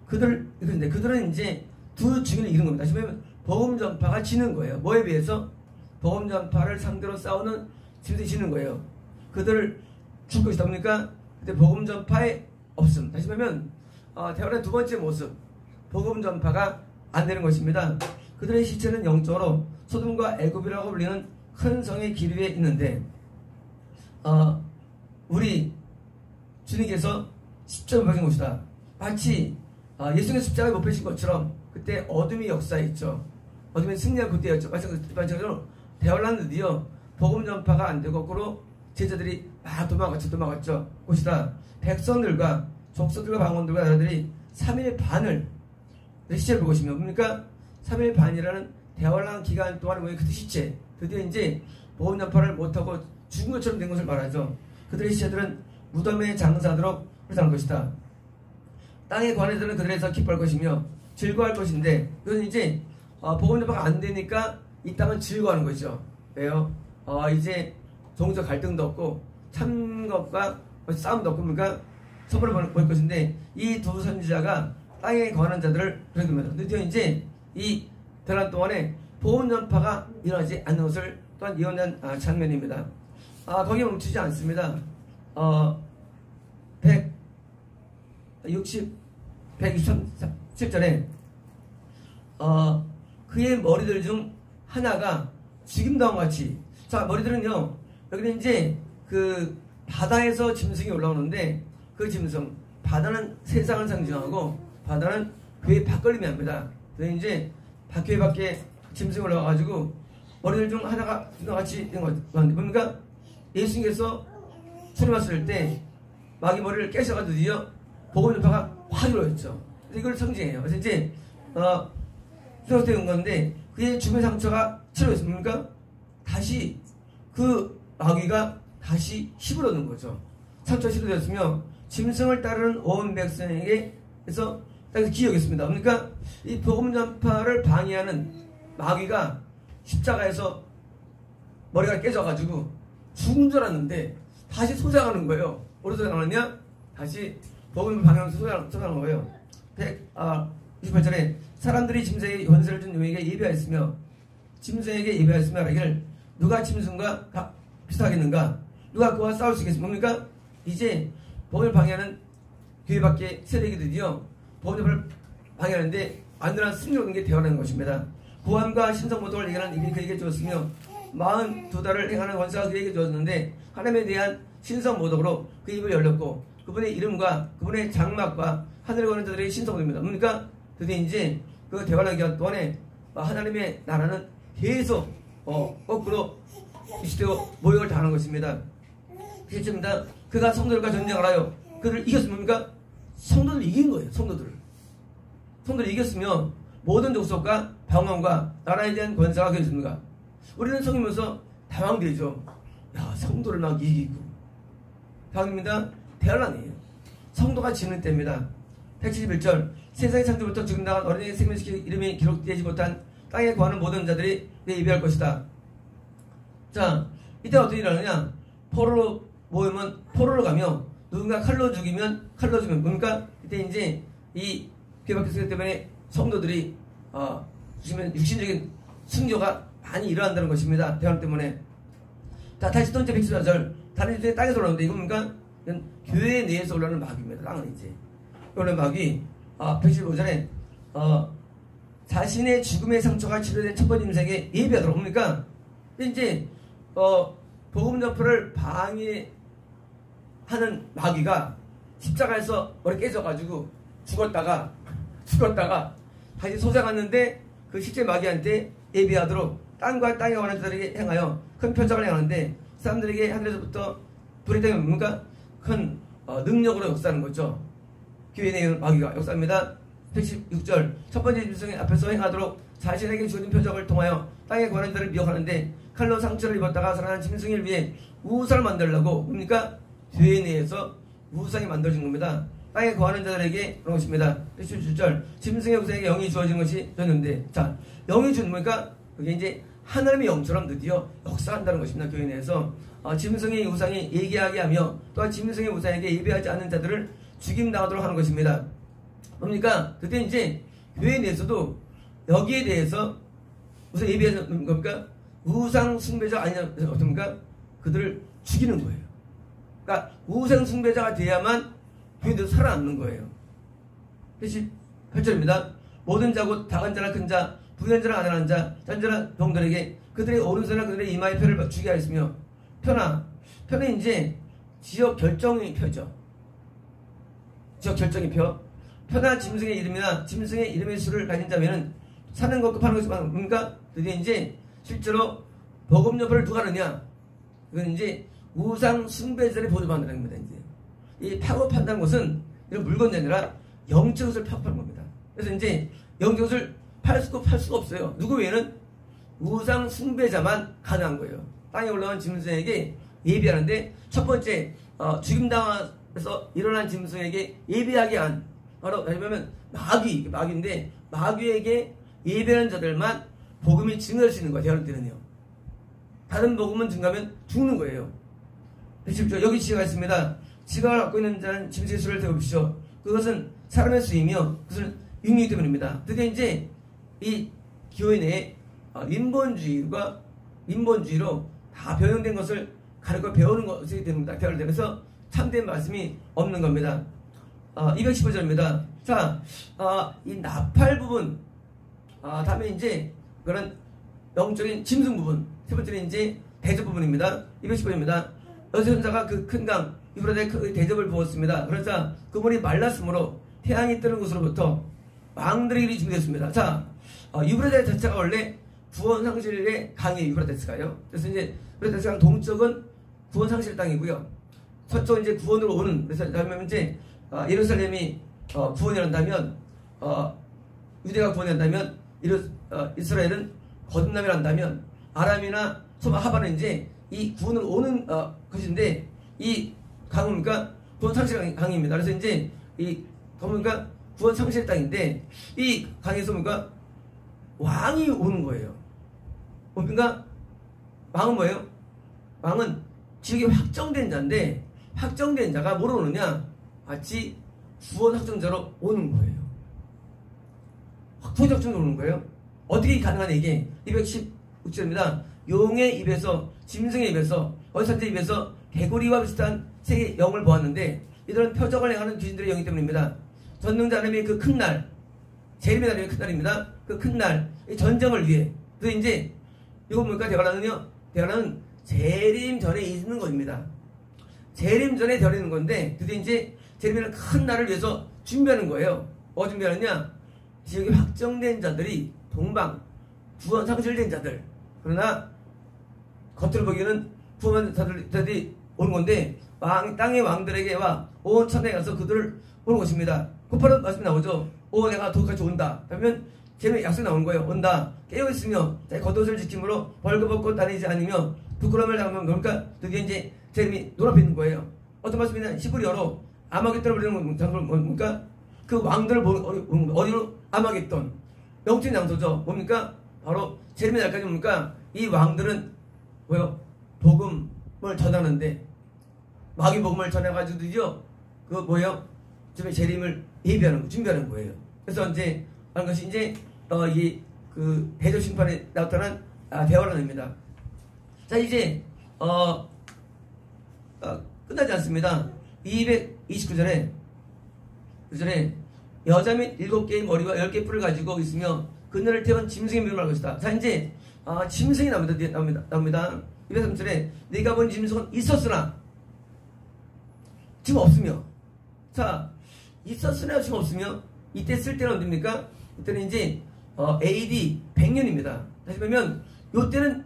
S1: 그들은 이제 두 증인을 이룬 겁니다. 하시면 복음 전파가 지는 거예요. 뭐에 비해서? 복음 전파를 상대로 싸우는 짐승이 지는 거예요. 그들을 죽을 것이다 보니까 그때 복음 전파에 없음. 다시 말하면 대환의 두 번째 모습, 복음 전파가 안 되는 것입니다. 그들의 시체는 영적으로 소돔과 애굽이라고 불리는 큰 성의 길 위에 있는데, 우리 주님께서 십자가에 못 박힌 것이다. 마치 예수님의 십자가에 못 박힌 것처럼 그때 어둠이 역사했죠. 어둠의 승리한 그때였죠. 마찬가지로 대환란 드디어 복음 전파가 안 되고 거꾸로 제자들이 막 도망갔죠. 곳이다. 백성들과 족속들과 방언들과 나라들이 3일 반을 시체를 볼 것이며, 그러니까 3일 반이라는 대환란 기간 동안에 모인 그때 시체, 드디어 이제 복음 전파를 못하고 죽은 것처럼 된 것을 말하죠. 그들의 시체들은 무덤에 장사하도록 흘러갈 것이다. 땅에 관한 자들은 그들에서 기뻐할 것이며 즐거워할 것인데, 그것은 이제 복음 전파가 안 되니까 이 땅은 즐거워하는 거죠. 왜요? 이제 종족 갈등도 없고 참것과 싸움도 없고, 그러니까 선물을 볼 것인데, 이 두 선지자가 땅에 관한 자들을 그렇게 됩니다. 드디어 이제 이 대란 동안에 복음 전파가 일어나지 않는 것을 또한 예언한 장면입니다. 거기에 멈추지 않습니다. 127절에 그의 머리들 중 하나가 죽임당한 같이. 자, 머리들은요, 여기는 이제 그 바다에서 짐승이 올라오는데, 그 짐승, 바다는 세상을 상징하고 바다는 그의 밖을 의미합니다. 그래서 이제 교회 밖에 짐승이 올라와가지고 머리들 중 하나가 같이 있는 것 같은데 뭡니까? 예수님께서 출입하실 때 마귀 머리를 깨셔가지고 드디어 복음 전파가 확 이루어졌죠. 이걸 상징해요. 그래서 이제 수석대 온 건데 그의 주변 상처가 치료됐습니까? 다시 그 마귀가 다시 힘을 얻는 거죠. 상처가 치료되었으며 짐승을 따르는 온 백성에게 해서 기억했습니다. 그러니까 이 복음 전파를 방해하는 마귀가 십자가에서 머리가 깨져가지고 죽은 줄 알았는데 다시 소장하는 거예요. 어디서 소장하느냐? 다시 복음을 방해하면서 소장하는 거예요. 28절에 사람들이 짐승에게 권세를 준 용에게 예배하였으며 짐승에게 예배하였으며 하기를 누가 짐승과 비슷하겠는가? 누가 그와 싸울 수 있겠습니까? 뭡니까? 이제 복음을 방해하는 교회 밖에 세력이 드디어 복음을 방해하는데 완전한 승리를 얻는 게 되어가는 것입니다. 구원과 신성모독을 얘기하는 입이 그에게 주었으며 42달을 행하는 권세가 그에게 주었는데 하나님에 대한 신성모독으로 그 입을 열렸고 그분의 이름과 그분의 장막과 하늘에 거는 자들의 신성모독입니다. 그러니까 드디어 이제 그 대관한 기간 동안에 하나님의 나라는 계속 거꾸로 이시되고 모욕을 당하는 것입니다. 그렇습니다. 그가 성도들과 전쟁을 하여 그들을 이겼습니까? 성도들 이긴 거예요. 성도들을 이겼으며 모든 족속과 방언과 나라에 대한 권세가 그랬습니까? 우리는 성이면서 당황되죠. 야, 성도를 막 이기고 당황입니다. 대란이에요. 성도가 지는 때입니다. 171절 세상의 창조부터 지금 나간 어린이의 생명시키 이름이 기록되지 못한 땅에 구하는 모든 자들이 내 예배할 것이다. 자, 이때 어떤 일이 일어나느냐? 포로로 모이면 포로로 가며 누군가 칼로 죽이면 칼로 죽이면 뭡니까? 이때 이제 이 교회밖에 쓰기 때문에 성도들이 육신적인 순교가 많이 일어난다는 것입니다. 대화 때문에. 자, 다시 또 이제 114절 다른 이제 땅에서 올라오는데 이거 뭡니까? 이건 교회 내에서 올라오는 마귀입니다. 땅은 이제 올라오는 마귀 115절에 자신의 죽음의 상처가 치료된 첫 번째 짐승에게 예배하도록 뭡니까? 이제 복음 전파를 방해하는 마귀가 십자가에서 머리 깨져가지고 죽었다가 다시 소생하는데 그 실제 마귀한테 예배하도록 땅과 땅에 관한 자들에게 행하여 큰 표적을 행하는데 사람들에게 하늘에서부터 불이 되면 뭔가 큰 능력으로 역사하는 거죠. 교회 내에 마귀가 역사합니다. 116절 첫 번째 짐승의 앞에서 행하도록 자신에게 주어진 표적을 통하여 땅에 관한 자를 미혹하는데 칼로 상처를 입었다가 살아난 짐승을 위해 우상을 만들려고 뭡니까? 교회 내에서 우상이 만들어진 겁니다. 땅에 거하는 자들에게 그런 것입니다. 117절 짐승의 우상에게 영이 주어진 것이 되는데 자, 영이 주는 거니까 그게 이제 하나님의 영처럼 드디어 역사한다는 것입니다. 교회 내에서 짐승의 우상이 예기하게 하며 또한 짐승의 우상에게 예배하지 않는 자들을 죽임당하도록 하는 것입니다. 뭡니까? 그때 이제 교회 내에서도 여기에 대해서 무슨 예배하는 겁니까? 우상 숭배자 아니냐 어떻습니까? 그들을 죽이는 거예요. 그러니까 우상 숭배자가 돼야만 교회도 살아남는 거예요. 8절입니다. 모든 자고 작은 자나 큰 자, 부유한 자나 가난한 자, 잔자나 병들에게 그들의 오른손이나 그들의 이마에 표를 주게 하였으며 표는 이제 지역 결정의 표죠. 지역 결정의 표. 표나 짐승의 이름이나 짐승의 이름의 수를 가진 자면은 사는 것과 파는 것이 뭡니까? 드디어 이제 실제로 복음 전파를 누가 하느냐? 이건 이제 우상 숭배자를 보조받는 겁니다. 이제 이 파급한다는 것은 이런 물건이 아니라 영적 것을 파급하는 겁니다. 그래서 이제 영적 것을 팔 수가 없어요. 누구 외에는 우상 숭배자만 가능한 거예요. 땅에 올라온 짐승에게 예배하는데 첫 번째 죽임당해서 일어난 짐승에게 예배하게 한 바로 왜냐면 마귀인데 마귀에게 예배하는 자들만 복음이 증거할 수 있는 거예요. 대화할 때는요. 다른 복음은 증거하면 죽는 거예요. 110절 여기 지혜가 있습니다. 지각을 갖고 있는 자는 짐승의 수를 대봅시오. 그것은 사람의 수이며 그것은 육류이기 때문입니다. 드디어 이제 이 교회 내에 인본주의로 다 변형된 것을 가르쳐 배우는 것이 됩니다. 대화를 되면서 참된 말씀이 없는 겁니다. 215절입니다. 자, 이 나팔 부분, 다음에 이제 그런 영적인 짐승 부분, 세 번째는 이제 대접 부분입니다. 215절입니다. 여섯 현자가 그 큰 강 유브라데 그 대접을 부었습니다. 그러자 그물이 말랐으므로 태양이 뜨는 곳으로부터 왕들에게 준비됐습니다. 자, 유브라데스 자체가 원래 구원 상실의 강이에요. 유브라데스가요. 그래서 이제 유브라데스강 동쪽은 구원 상실 땅이고요. 서쪽은 이제 구원으로 오는, 그래서 이제 예루살렘이 구원이 한다면, 유대가 구원이 한다면, 이스라엘은 거듭남이 한다면, 아람이나 소마 하바는 이제 이 구원으로 오는 것인데, 이 강은 그러니까 구원 상실 강입니다. 그래서 이제 이 그러니까 구원 상실 땅인데, 이 강에서 뭔가 왕이 오는 거예요. 그러니까 왕은 뭐예요? 왕은 지역이 확정된 자인데, 확정된 자가 뭐로 오느냐? 마치 구원 확정자로 오는 거예요. 구원 확정자로 오는 거예요. 어떻게 가능하냐 이게 216절입니다. 용의 입에서, 짐승의 입에서, 어리석은 입에서 개구리와 비슷한 새 영을 보았는데 이들은 표적을 행하는 귀신들의 영이기 때문입니다. 전능자 하나님의 그 큰 날, 재림의 날이 큰 날입니다. 그 큰 날, 이 전쟁을 위해. 그래서 이제 이거 뭡니까? 대관하는요. 대관하는 재림 전에 있는 것입니다. 재림 전에 되어있는 건데 드디어 이제 재림이라는 큰 날을 위해서 준비하는 거예요. 준비하느냐? 지역이 확정된 자들이 동방, 구원 상실된 자들. 그러나 겉으로 보기에는 구원 자들이 오는 건데 땅의 왕들에게와 온 천하에 가서 그들을 오는 것입니다. 곧바로 말씀이 나오죠. 내가 도둑같이 온다. 그러면 재림의 약속이 나오는 거예요. 온다. 깨어있으며 자기 겉옷을 지킴으로 벌거 벗고 다니지 않으며 부끄러움을 당하면 그러니까 드디어 이제 재림이 눈앞에 있는 거예요. 어떤 말씀이냐? 히브리어로 아마겟돈을 부르는 장소를 뭡니까? 그 왕들을 보는 어디로? 아마겟돈. 영적인 장소죠. 뭡니까? 바로 재림의 날까지 뭡니까? 이 왕들은 뭐요? 복음을 전하는데 마귀 복음을 전해가지고 드디어 그 뭐예요? 재림을 예비하는 거, 준비하는 거예요. 그래서 이제 하는 것이 이제 이 그 대저 심판에 나타난 대화란입니다. 자 이제 끝나지 않습니다. 229절에 여자 및 7개의 머리와 10개의 뿔을 가지고 있으며 그늘을 태운 짐승의 미움을 할 것이다. 자 이제 짐승이 나옵니다. 203절에 네가 본 짐승은 있었으나 지금 없으며. 자 있었으나 지금 없으며 이때 쓸 때는 어딥니까? 이때는 이제 AD 100년입니다. 다시 보면 이때는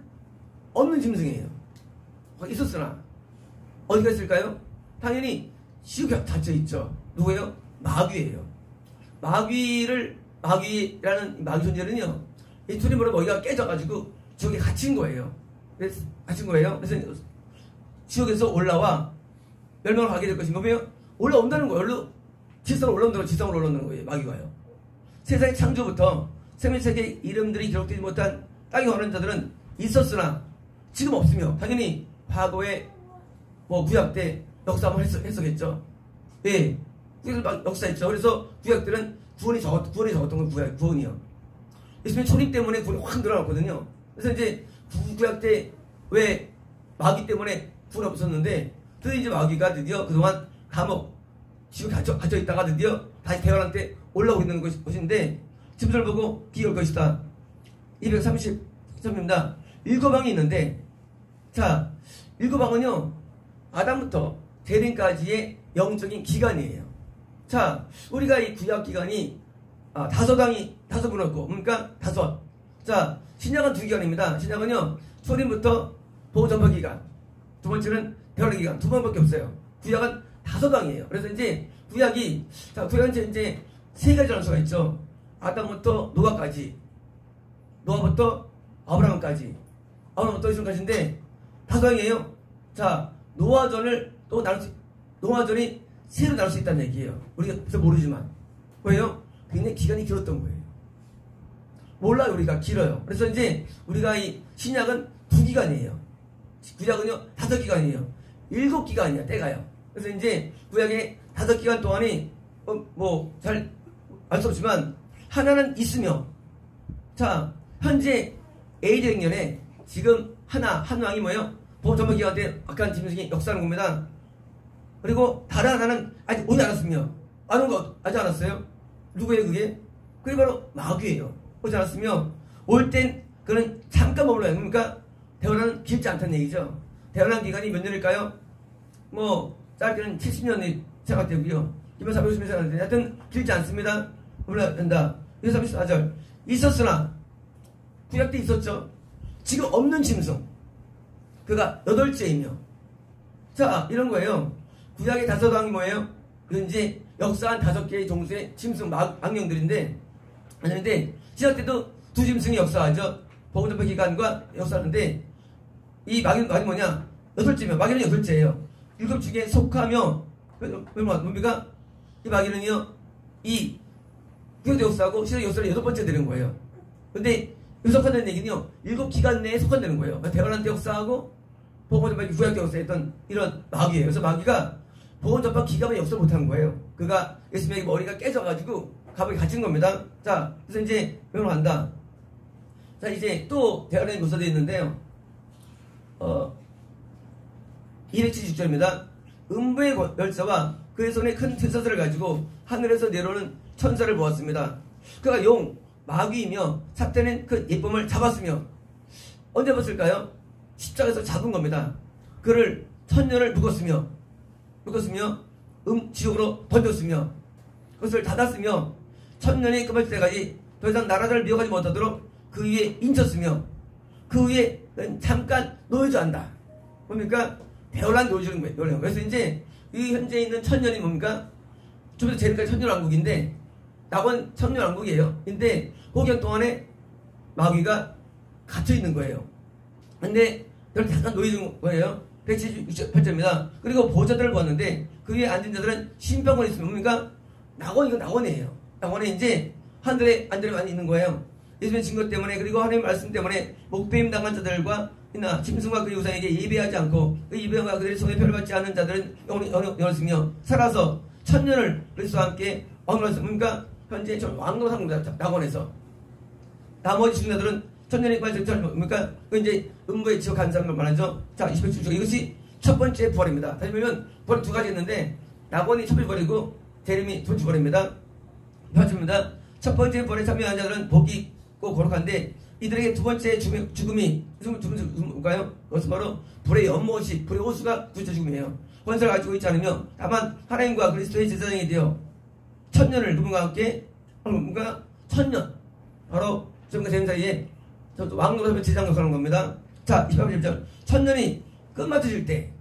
S1: 없는 짐승이에요. 있었으나 어디가 있을까요? 당연히 지옥 닫혀 있죠. 누구예요? 마귀예요. 마귀라는 마귀 존재는요, 이 투림으로 먹이가 깨져가지고 지옥에 갇힌 거예요. 그래서 지옥에서 올라와 멸망을 하게 될 것인 거며 올라온다는 거예요. 지상으로 올라온다는 거예요. 마귀가요. 세상의 창조부터 생명책의 이름들이 기록되지 못한 땅에 오는 자들은 있었으나 지금 없으며 당연히 과거에 구약 때 역사 한번 했었겠죠. 예. 역사했죠. 그래서 구약들은 구원이 적었던 건 구원이요. 예수님의 초림 때문에 구원이 확 늘어났거든요. 그래서 이제 구약 때 왜 마귀 때문에 구원이 없었는데 드디어 이제 마귀가 드디어 그동안 감옥 지옥에 갇혀 있다가 드디어 다시 대환한 때 올라오고 있는 것인데 짐승을 보고 기올 것이다. 230점입니다. 7왕이 있는데 자 7왕은요 아담부터 재림까지의 영적인 기간이에요. 자 우리가 이 구약 기간이 5왕이 5분 없고 그러니까 5. 자 신약은 2기간입니다. 신약은요 초림부터 보호 전파 기간, 두 번째는 대환의 기간 2번밖에 없어요. 구약은 5왕이에요. 그래서 이제 구약은 이제 3가지 장소가 있죠. 아담부터 노아까지, 노아부터 아브라함까지, 아브라함부터 이스라엘까지인데 5왕이에요. 자 노아전을 또 노아전이 세로 나눌 수 있다는 얘기예요. 우리가 그래서 모르지만 왜요? 굉장히 기간이 길었던 거예요. 몰라요. 우리가 길어요. 그래서 이제 우리가 이 신약은 2기간이에요. 구약은요 5기간이에요. 7기간이야 때가요. 그래서 이제 구약의 5기간 동안이 잘 알 수 없지만 하나는 있으며 자 현재 AD 100년에 지금 한 왕이 뭐예요? 보호전파기간 때 악한 짐승이 역사하는 겁니다. 그리고 다른 하나는 아직 오지 않았으며 아직 않았어요? 누구예요 그게? 그게 바로 마귀예요. 오지 않았으며 올 땐 그는 잠깐 머물러요. 그러니까 대원하는 길지 않다는 얘기죠. 대원한 기간이 몇 년일까요? 짧게는 70년이 생각되고요. 2,450년 생각되는데 하여튼 길지 않습니다. 몰라야 된다. 34절. 있었으나 구약 때 있었죠. 지금 없는 짐승. 그가 8째이며. 자, 이런 거예요. 구약의 5왕이 뭐예요? 이제 역사한 5개의 종수의 짐승 망령들인데, 아닌데 신약 때도 2짐승이 역사하죠. 복음전파 기간과 역사하는데, 이 마귀는 뭐냐? 8째며. 마귀는 8째예요. 7축에 속하며, 뭡니까? 이 마귀는요, 이 구약 역사하고 신약 역사를 8번째 되는 거예요. 근데 이 속한다는 얘기는요, 7기간 내에 속한다는 거예요. 대관한테 역사하고 복음전파 구약 때 역사했던 이런 마귀예요. 그래서 마귀가 복음전파 기간에 역사를 못하는 거예요. 그가 예수님의 머리가 깨져가지고 감옥에 갇힌 겁니다. 자, 그래서 이제 변호를 한다. 자, 이제 또 대관에 묘사되어 있는데요. 276절입니다. 음부의 열쇠와 그의 손에 큰 틀서스를 가지고 하늘에서 내려오는 천사를 보았습니다. 그가 용, 마귀이며 삭되는 그 예쁨을 잡았으며, 언제 봤을까요? 십자가에서 잡은 겁니다. 그를 천년을 묶었으며 지옥으로 던졌으며 그것을 닫았으며 천년이 끝날 때까지 더 이상 나라들을 미워하지 못하도록 그 위에 인쳤으며 그 위에 잠깐 노여져한다. 뭡니까? 대열한 노여주는 거예요. 그래서 이제 이 현재 있는 천년이 뭡니까? 좀 더 제일까지 천년왕국인데, 낙원 천년왕국이에요. 근데 그 기간 동안에 마귀가 갇혀 있는 거예요. 근데 잠깐 놓여진 거예요. 178절입니다. 그리고 보좌들을 보았는데 그 위에 앉은 자들은 신병권이 있으면 뭡니까? 낙원, 이거 낙원이에요. 낙원에 이제 하늘에 안전이 많이 있는 거예요. 예수님의 증거 때문에, 그리고 하나님의 말씀 때문에 목배임 당한 자들과 이나 짐승과 그 우상에게 예배하지 않고 그 예배와 그들의 손에 표를 받지 않는 자들은 영원히 쓰며 살아서 천년을 그리스도와 함께 왕노릇 뭡니까? 현재 저 왕노릇 한 겁니다. 낙원에서. 나머지 죽은 자들은 천년의 관습처럼 뭡니까? 그 이제 음부의 지옥 간 사람을 말하죠. 자, 27절. 이것이 첫 번째 부활입니다. 다시 보면 부활이 2가지 있는데, 낙원이 첫 번째 부활이고 재림이 두 번째 부활입니다. 맞습니다. 첫 번째 부활에 참여한 자들은 복이 있고 거룩한데, 이들에게 두 번째 죽음이 무슨 뭔가요? 그것은 바로 불의 연못이, 불의 호수가 두 번째 죽음이에요. 권세를 가지고 있지 않으며 다만 하나님과 그리스도의 제사장이 되어 천년을 누군가 함께, 누군가 천년, 바로 지금과 재림 사이에 왕노릇하면 제사장 역할을 하는 겁니다. 자, 28절. 천년이 끝마쳐질 때,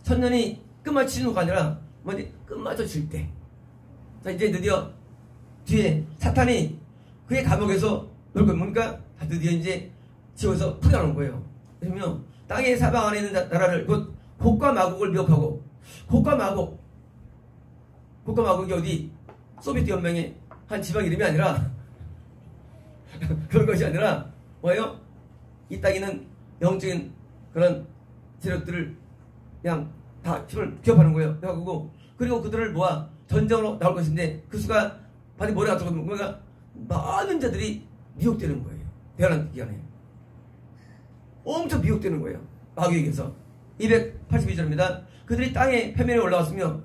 S1: 천년이 끝마치는 후가 아니라 뭐지? 끝마쳐질 때. 자, 이제 드디어 뒤에 사탄이 그의 감옥에서 놀 거예요. 뭡니까? 드디어 이제 지옥에서 풀어나오는 거예요. 그러면 땅의 사방 안에 있는 나라를, 곧 곡과 마곡을 미혹하고, 곡과 마곡이 어디? 소비에트 연맹의 한 지방 이름이 아니라 그런 것이 아니라 뭐예요? 이 땅에는 영적인 그런 세력들을 그냥 다 힘을 기업하는 거예요. 그리고 그들을 모아 전쟁으로 나올 것인데, 그 수가 반이 모래 같은 거, 뭐가 많은 자들이 미혹되는 거예요. 대단한 기간에 엄청 미혹되는 거예요. 마귀에게서. 282절입니다. 그들이 땅의 표면에 올라왔으며,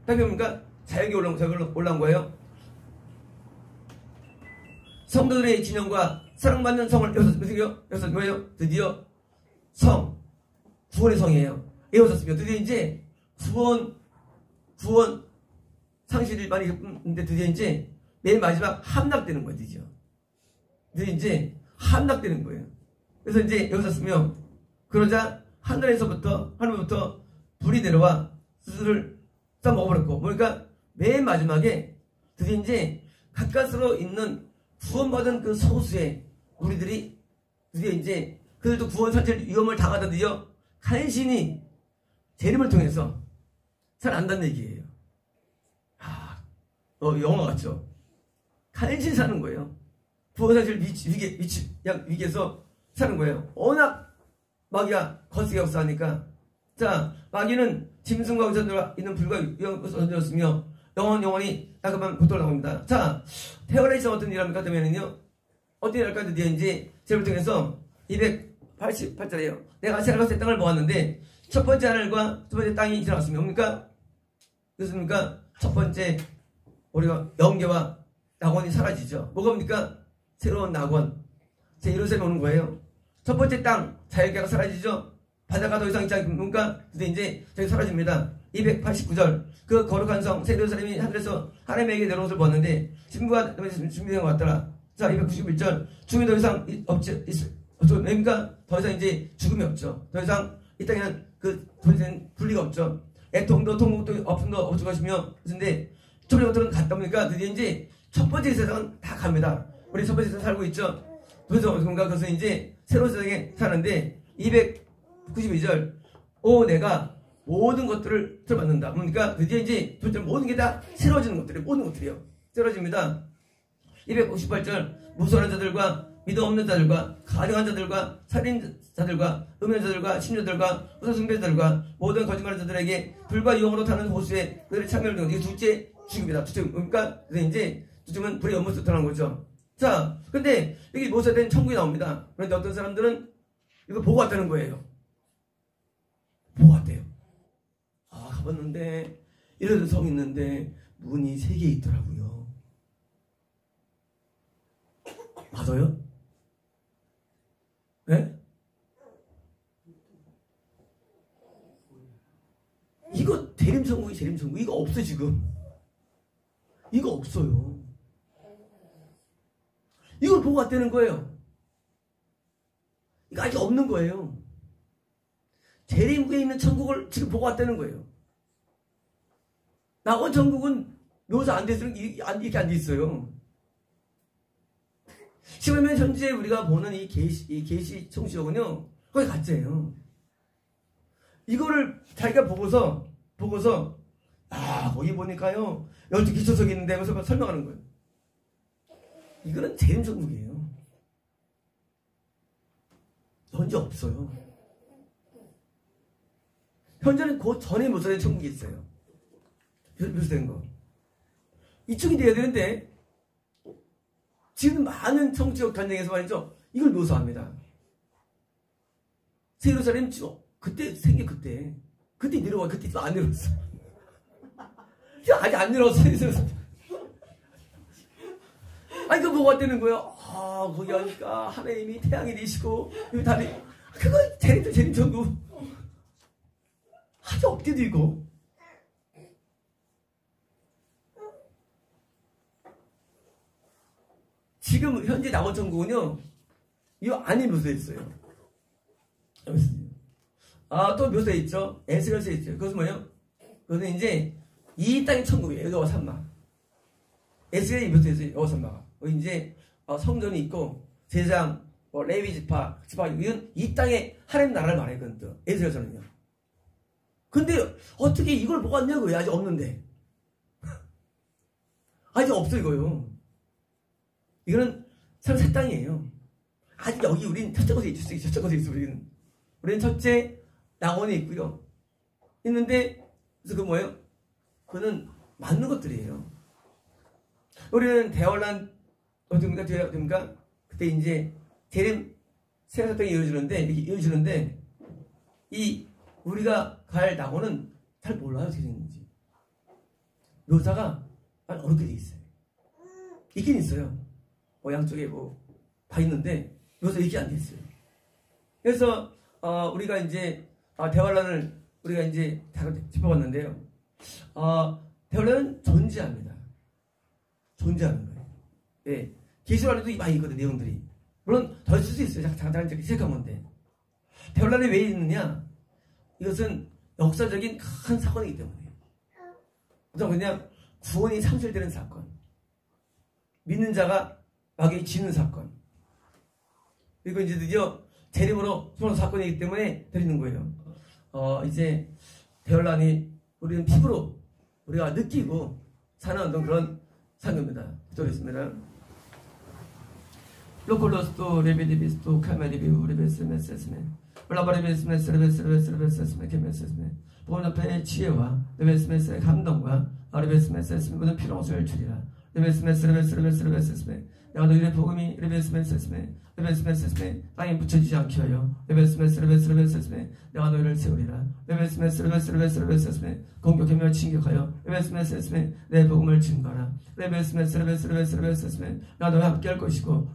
S1: 땅이 뭡니까? 자역이 올라온 거예요. 성도들의 진영과 사랑받는 성을, 여기서 뭐예요? 드디어 구원의 성이에요. 에워졌으며, 드디어 이제 구원 상실이 많이 있는데, 드디어 이제 맨 마지막 함락되는 거예요. 드디어 이제 함락되는 거예요. 그래서 이제 여기서 쓰면, 그러자 하늘로부터 불이 내려와 스스로를 싹 먹어버렸고, 그러니까 맨 마지막에 드디어 이제 가까스로 있는 구원받은 그 소수의 우리들이 드디어 이제 그들도 구원 사실 위험을 당하다 드디어 간신히 재림을 통해서 살아난다는 얘기예요. 영화 같죠? 간신히 사는 거예요. 구원 사실 위기에서 사는 거예요. 워낙 마귀가 거세게 역사하니까. 자, 마귀는 짐승과 우선들과 있는 불과 위험을 던졌으며 영원히 따끔한 고통을 당합니다. 자, 태어나서 어떤 일을 합니까? 그러면은요, 어떤 일을 할까? 드디어 이제 제를 통해서 288절이에요. 내가 하늘과 땅을 보았는데 첫 번째 하늘과 두 번째 땅이 지나갔습니다. 뭡니까? 그렇습니까? 첫 번째 우리가 영계와 낙원이 사라지죠. 뭐가 뭡니까? 새로운 낙원, 제1호선이 오는 거예요. 첫 번째 땅, 자연계가 사라지죠. 바다가 더 이상 있지 않습니까? 근데 이제 저기 사라집니다. 289절. 그 거룩한 성, 새 예루살렘이 하늘에서 하나님에게 내려온 것을 보았는데, 신부가 준비된 것 같더라. 자, 291절. 죽음이 더 이상 뭡니까? 더 이상 이제 죽음이 없죠. 더 이상 이 땅에는 더 이상 분리가 없죠. 애통도, 통곡도, 없음도 없을 것이며, 그런데, 첫 번째 것들은 갔다 보니까 드디어 이제 첫 번째 세상은 다 갑니다. 우리 첫 번째 세상 살고 있죠. 그래서 뭔가 그것은 이제 새로운 세상에 사는데 292절 내가 모든 것들을 들어받는다. 그러니까 드디어 이제 모든 게 다 새로워지는 것들이 모든 것들이요. 새로워집니다. 258절 무서운 자들과 믿음 없는 자들과 가증한 자들과 살인자들과 음행자들과 신녀들과 우상숭배자들과 모든 거짓말하는 자들에게 불과 유황으로 타는 호수에 그들의 참여를 둔 이게 둘째 죽입니다. 그러니까 이제 둘째는 불의 연못으로 타는 거죠. 자, 근데 여기 모세된 천국이 나옵니다. 그런데 어떤 사람들은 이거 보고 왔다는 거예요. 보고 왔대요. 가봤는데 이런 성 있는데 문이 3개 있더라고요. 맞아요? 네? 이거 대림천국이 재림천국 이거 없어 지금. 이거 없어요. 이걸 보고 왔다는 거예요. 이거 아직 없는 거예요. 재림국에 있는 천국을 지금 보고 왔다는 거예요. 낙원 천국은 묘사 안 돼서 이렇게 안 돼 있어요. 지금 현재 우리가 보는 이 계시 청지역은요, 거의 가짜예요. 이거를 자기가 보고서, 거기 보니까요, 12기초석이 있는데, 하면서 설명하는 거예요. 이거는 재림천국이에요. 현재 없어요. 현재는 그 전에 묘사된 천국이 있어요. 묘사된 거. 이쪽이 돼야 되는데, 지금 많은 청지역 간증에서 말이죠. 이걸 묘사합니다. 새 예루살렘 그때 생겨 그때 내려와. 그때 안 내려왔어. 아직 안 내려왔어. 아니 그거 뭐가 되는 거예요? 거기 하니까 하나님이 태양이 되시고 여기 달이 그거 재림천국 아주 업데도 있고. 지금 현재 낙원천국은요, 이 안에 묘사되어 있어요. 또 묘사되어 있죠. 에스겔서에 있죠. 그것은 뭐예요? 그것은 이제 이 땅의 천국이에요. 여호와 산마. 에스겔이 묘사되어 있어요. 여호와 산마가. 이제 성전이 있고 제사장, 레위 지파, 이건 이 땅의 하나님 나라를 말하거든요. 에스겔서는요. 근데 어떻게 이걸 보고 왔냐고요? 아직 없는데. 아직 없어 이거요. 이거는 새로운 새 땅이에요. 아직 여기 우린 첫째 곳에 있을 수 있어. 첫째 곳에 있어. 우리는 첫째 낙원에 있고요. 있는데 그래서 그 뭐예요? 그거는 맞는 것들이에요. 우리는 대환란 어떻습니까? 그때 이제 재림 새 땅이 이어지는데 이 우리가 갈 낙원은 잘 몰라요. 어떻게 생겼는지. 묘사가 어느 게 있어요. 있긴 있어요. 양쪽에 다 있는데 묘사 얘기 안 돼 있어요. 그래서 우리가 이제 대환란을 우리가 이제 다 짚어봤는데요. 대환란은 존재합니다. 존재하는 거예요. 예, 계시록에도 많이 있거든 내용들이. 물론 더 있을 수 있어요. 잠깐 시작한 건데 대환란이 왜 있느냐? 이것은 역사적인 큰 사건이기 때문이에요. 그냥 구원이 상실되는 사건, 믿는 자가 마귀에 지는 사건. 그리고 이제 드디어 재림으로 소환 사건이기 때문에 드리는 거예요. 이제 대환란이 우리는 피부로 우리가 느끼고 사는 어떤 그런 상입니다. 기도하겠습니다. 로콜로스토 레베디비스토 카메리비우 레베스메세스메 올라바레베스메스레베스레베스레베스메 케메세스메 복음 앞에 지혜와 레베스메스의 감동과 레베스메세스메 모든 필요한 소리를 주리라. 내가 너희의 복음이 땅에 묻혀지지 않게 하여 내가 너희를 세우리라. 공격하며 진격하여 내 복음을 증거하라. 내가 너희 함께 할 것이고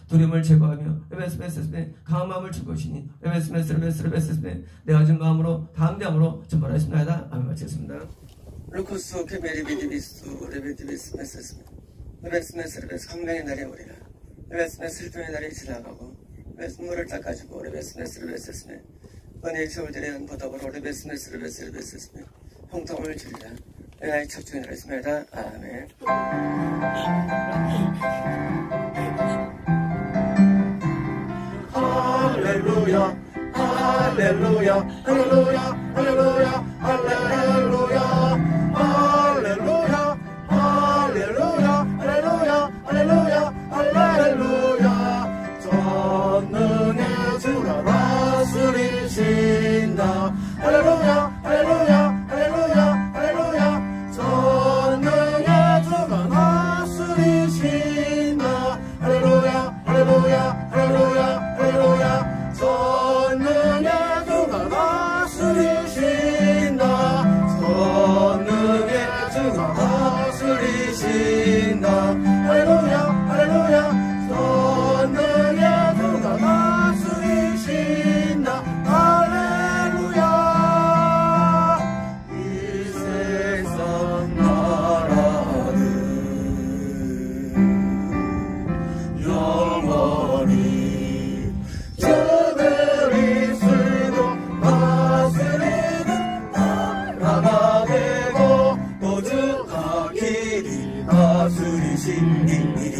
S1: 두려움을 제거하며 강한 마음을 줄 것이니 내가 준 마음으로 당대함으로 전발하였습니다. 아멘. 마치겠습니다. 루코스 케베리비디비스 레베디비스 레베스메스 강명의 날이 오리라. 레베스메스 슬픔의 날이 지나가고 레베스물을 닦아주고 레베스메스 은혜의 세월들의 보답으로 레베스메스 형통을 주리라. 나의 척중에 나였습니다. 아멘. 할렐루야 할렐루야 할렐루야 할렐루야 할렐루야 할렐루야 할렐루야 할렐루야 할렐루야 전능의 주가 다스리신다. 할렐루야 할렐루야 할렐루야 할렐루야 전능의 주가 다스리신다. 할렐루야 할렐루야 할렐루야 할렐루야 전능의 주가 다스리신다. 전능의 주가 다스리신다. 할렐루야 할렐루야 전능의 주가 다스리신다. 할렐루야. 이 세상 나라는 영원히 주들이 쓰고 다스리는 나라가 되고 도주하기를 다스리신 인들이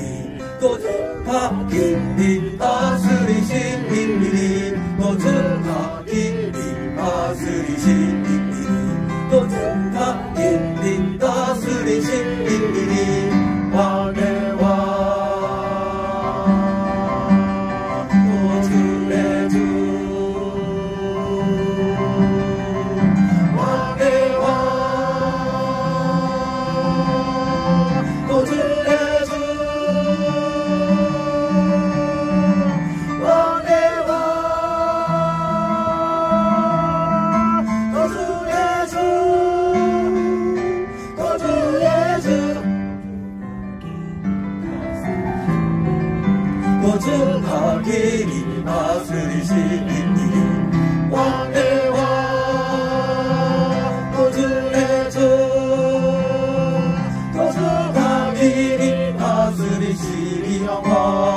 S1: 도주하기를 다스리신 인들이 도주하기를 다스리신 인들이 도주하기를 다스리신 인들이 왕의 왕 도주의 주 왕의 왕 도주의 주 왕의 왕 도주의 주 도주의 주 도주하기를 다스리신 인들이 왕의 왕 도주의 주 도주하기를 다스리시리 영원